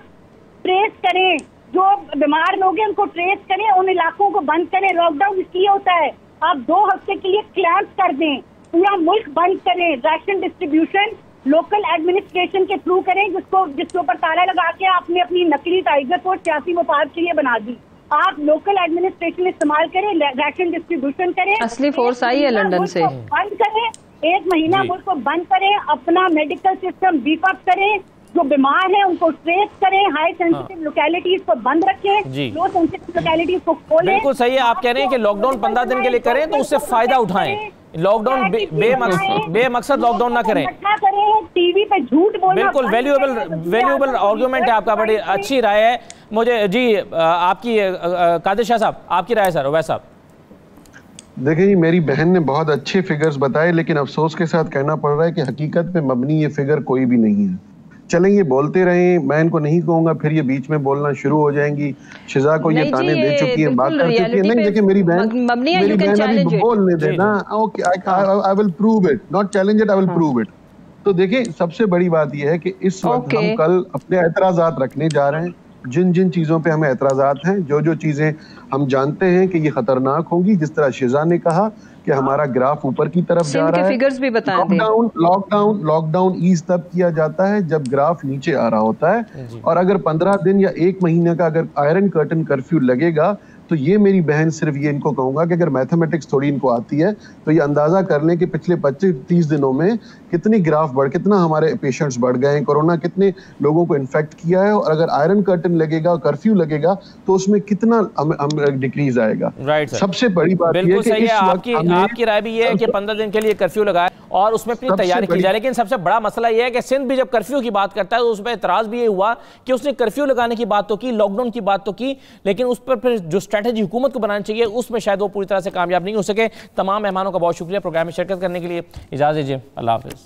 ट्रेस करें, जो बीमार लोग हैं उनको ट्रेस करें, उन इलाकों को बंद करें। लॉकडाउन इसलिए होता है, आप 2 हफ्ते के लिए क्लैंप कर दें, पूरा मुल्क बंद करें, राशन डिस्ट्रीब्यूशन लोकल एडमिनिस्ट्रेशन के थ्रू करें, जिसके ऊपर ताला लगा के आपने अपनी नकली टाइगर को सियासी मुफाद के लिए बना दी। आप लोकल एडमिनिस्ट्रेशन इस्तेमाल करें, राशन डिस्ट्रीब्यूशन करें। असली फोर्स आई है लंदन से। बंद करें, 1 महीना मुल्क को बंद करें, अपना मेडिकल सिस्टम बीफ अप करें, जो बीमार है उनको ट्रेस करें, हाई सेंसिटिव लोकेलिटीज को बंद रखें, लो सेंसिटिव लोकेलिटीज को खोलें। बिल्कुल सही है, आप कह रहे हैं कि लॉकडाउन 15 दिन के लिए करें तो उससे फायदा उठाएं। लॉकडाउन बेमकसद लॉकडाउन ना करें, टीवी पे झूठ बोलना। बिल्कुल वैल्यूएबल आर्गुमेंट है आपका, बड़ी अच्छी राय है। मुझे जी आपकी कादिर शाह साहब, आपकी राय सर वैसा साहब। देखिए जी, मेरी बहन ने बहुत अच्छे फिगर्स बताए, लेकिन अफसोस के साथ कहना पड़ रहा है कि हकीकत पे मबनी ये फिगर कोई भी नहीं है। चलें ये बोलते रहें, मैं इनको नहीं कहूंगा, फिर ये बीच में बोलना शुरू हो जाएंगी। शिजा को ये ताने दे चुकी है, बात कर चुकी है। नहीं देखिए, मेरी बहन अभी बोलने देना। Okay, I will prove it, not challenge it, I will prove it. तो देखिए, सबसे बड़ी बात यह है कि इस वक्त हम कल अपने एतराजात रखने जा रहे हैं। जिन जिन चीजों पे हमें एतराजात हैं, जो जो चीजें हम जानते हैं कि ये खतरनाक होंगी, जिस तरह शिजा ने कहा कि हमारा ग्राफ ऊपर की तरफ जा रहा है। फिगर्स भी बता दें। लॉकडाउन ईज तब किया जाता है जब ग्राफ नीचे आ रहा होता है, और अगर 15 दिन या 1 महीने का अगर आयरन कर्टन कर्फ्यू लगेगा, तो ये मेरी बहन सिर्फ ये इनको कहूंगा कि अगर मैथमेटिक्स थोड़ी इनको आती है तो ये अंदाजा कर लें कि पिछले 25-30 दिनों में कितनी ग्राफ कितना हमारे पेशेंट्स बढ़ गए हैं, कोरोना कितने लोगों को इन्फेक्ट किया है, और अगर आयरन कर्टन लगेगा, कर्फ्यू लगेगा, तो उसमें कितना डिक्रीज आएगा। राइट, सबसे बड़ी बात बिल्कुल सही है। आपकी राय भी है कि 15 दिन के लिए कर्फ्यू लगाए और उसमें अपनी तैयारी की जाए। लेकिन सबसे बड़ा मसला यह है कि सिंध भी जब कर्फ्यू की बात करता है तो उस पर एतराज भी ये हुआ कि उसने कर्फ्यू लगाने की बात तो की, लॉकडाउन की बात तो की, लेकिन उस पर फिर जो स्ट्रैटेजी हुकूमत को बनानी चाहिए उसमें शायद वो पूरी तरह से कामयाब नहीं हो सके। तमाम मेहमानों का बहुत शुक्रिया प्रोग्राम में शिरकत करने के लिए। इजाजत दीजिए, अल्लाह हाफिज।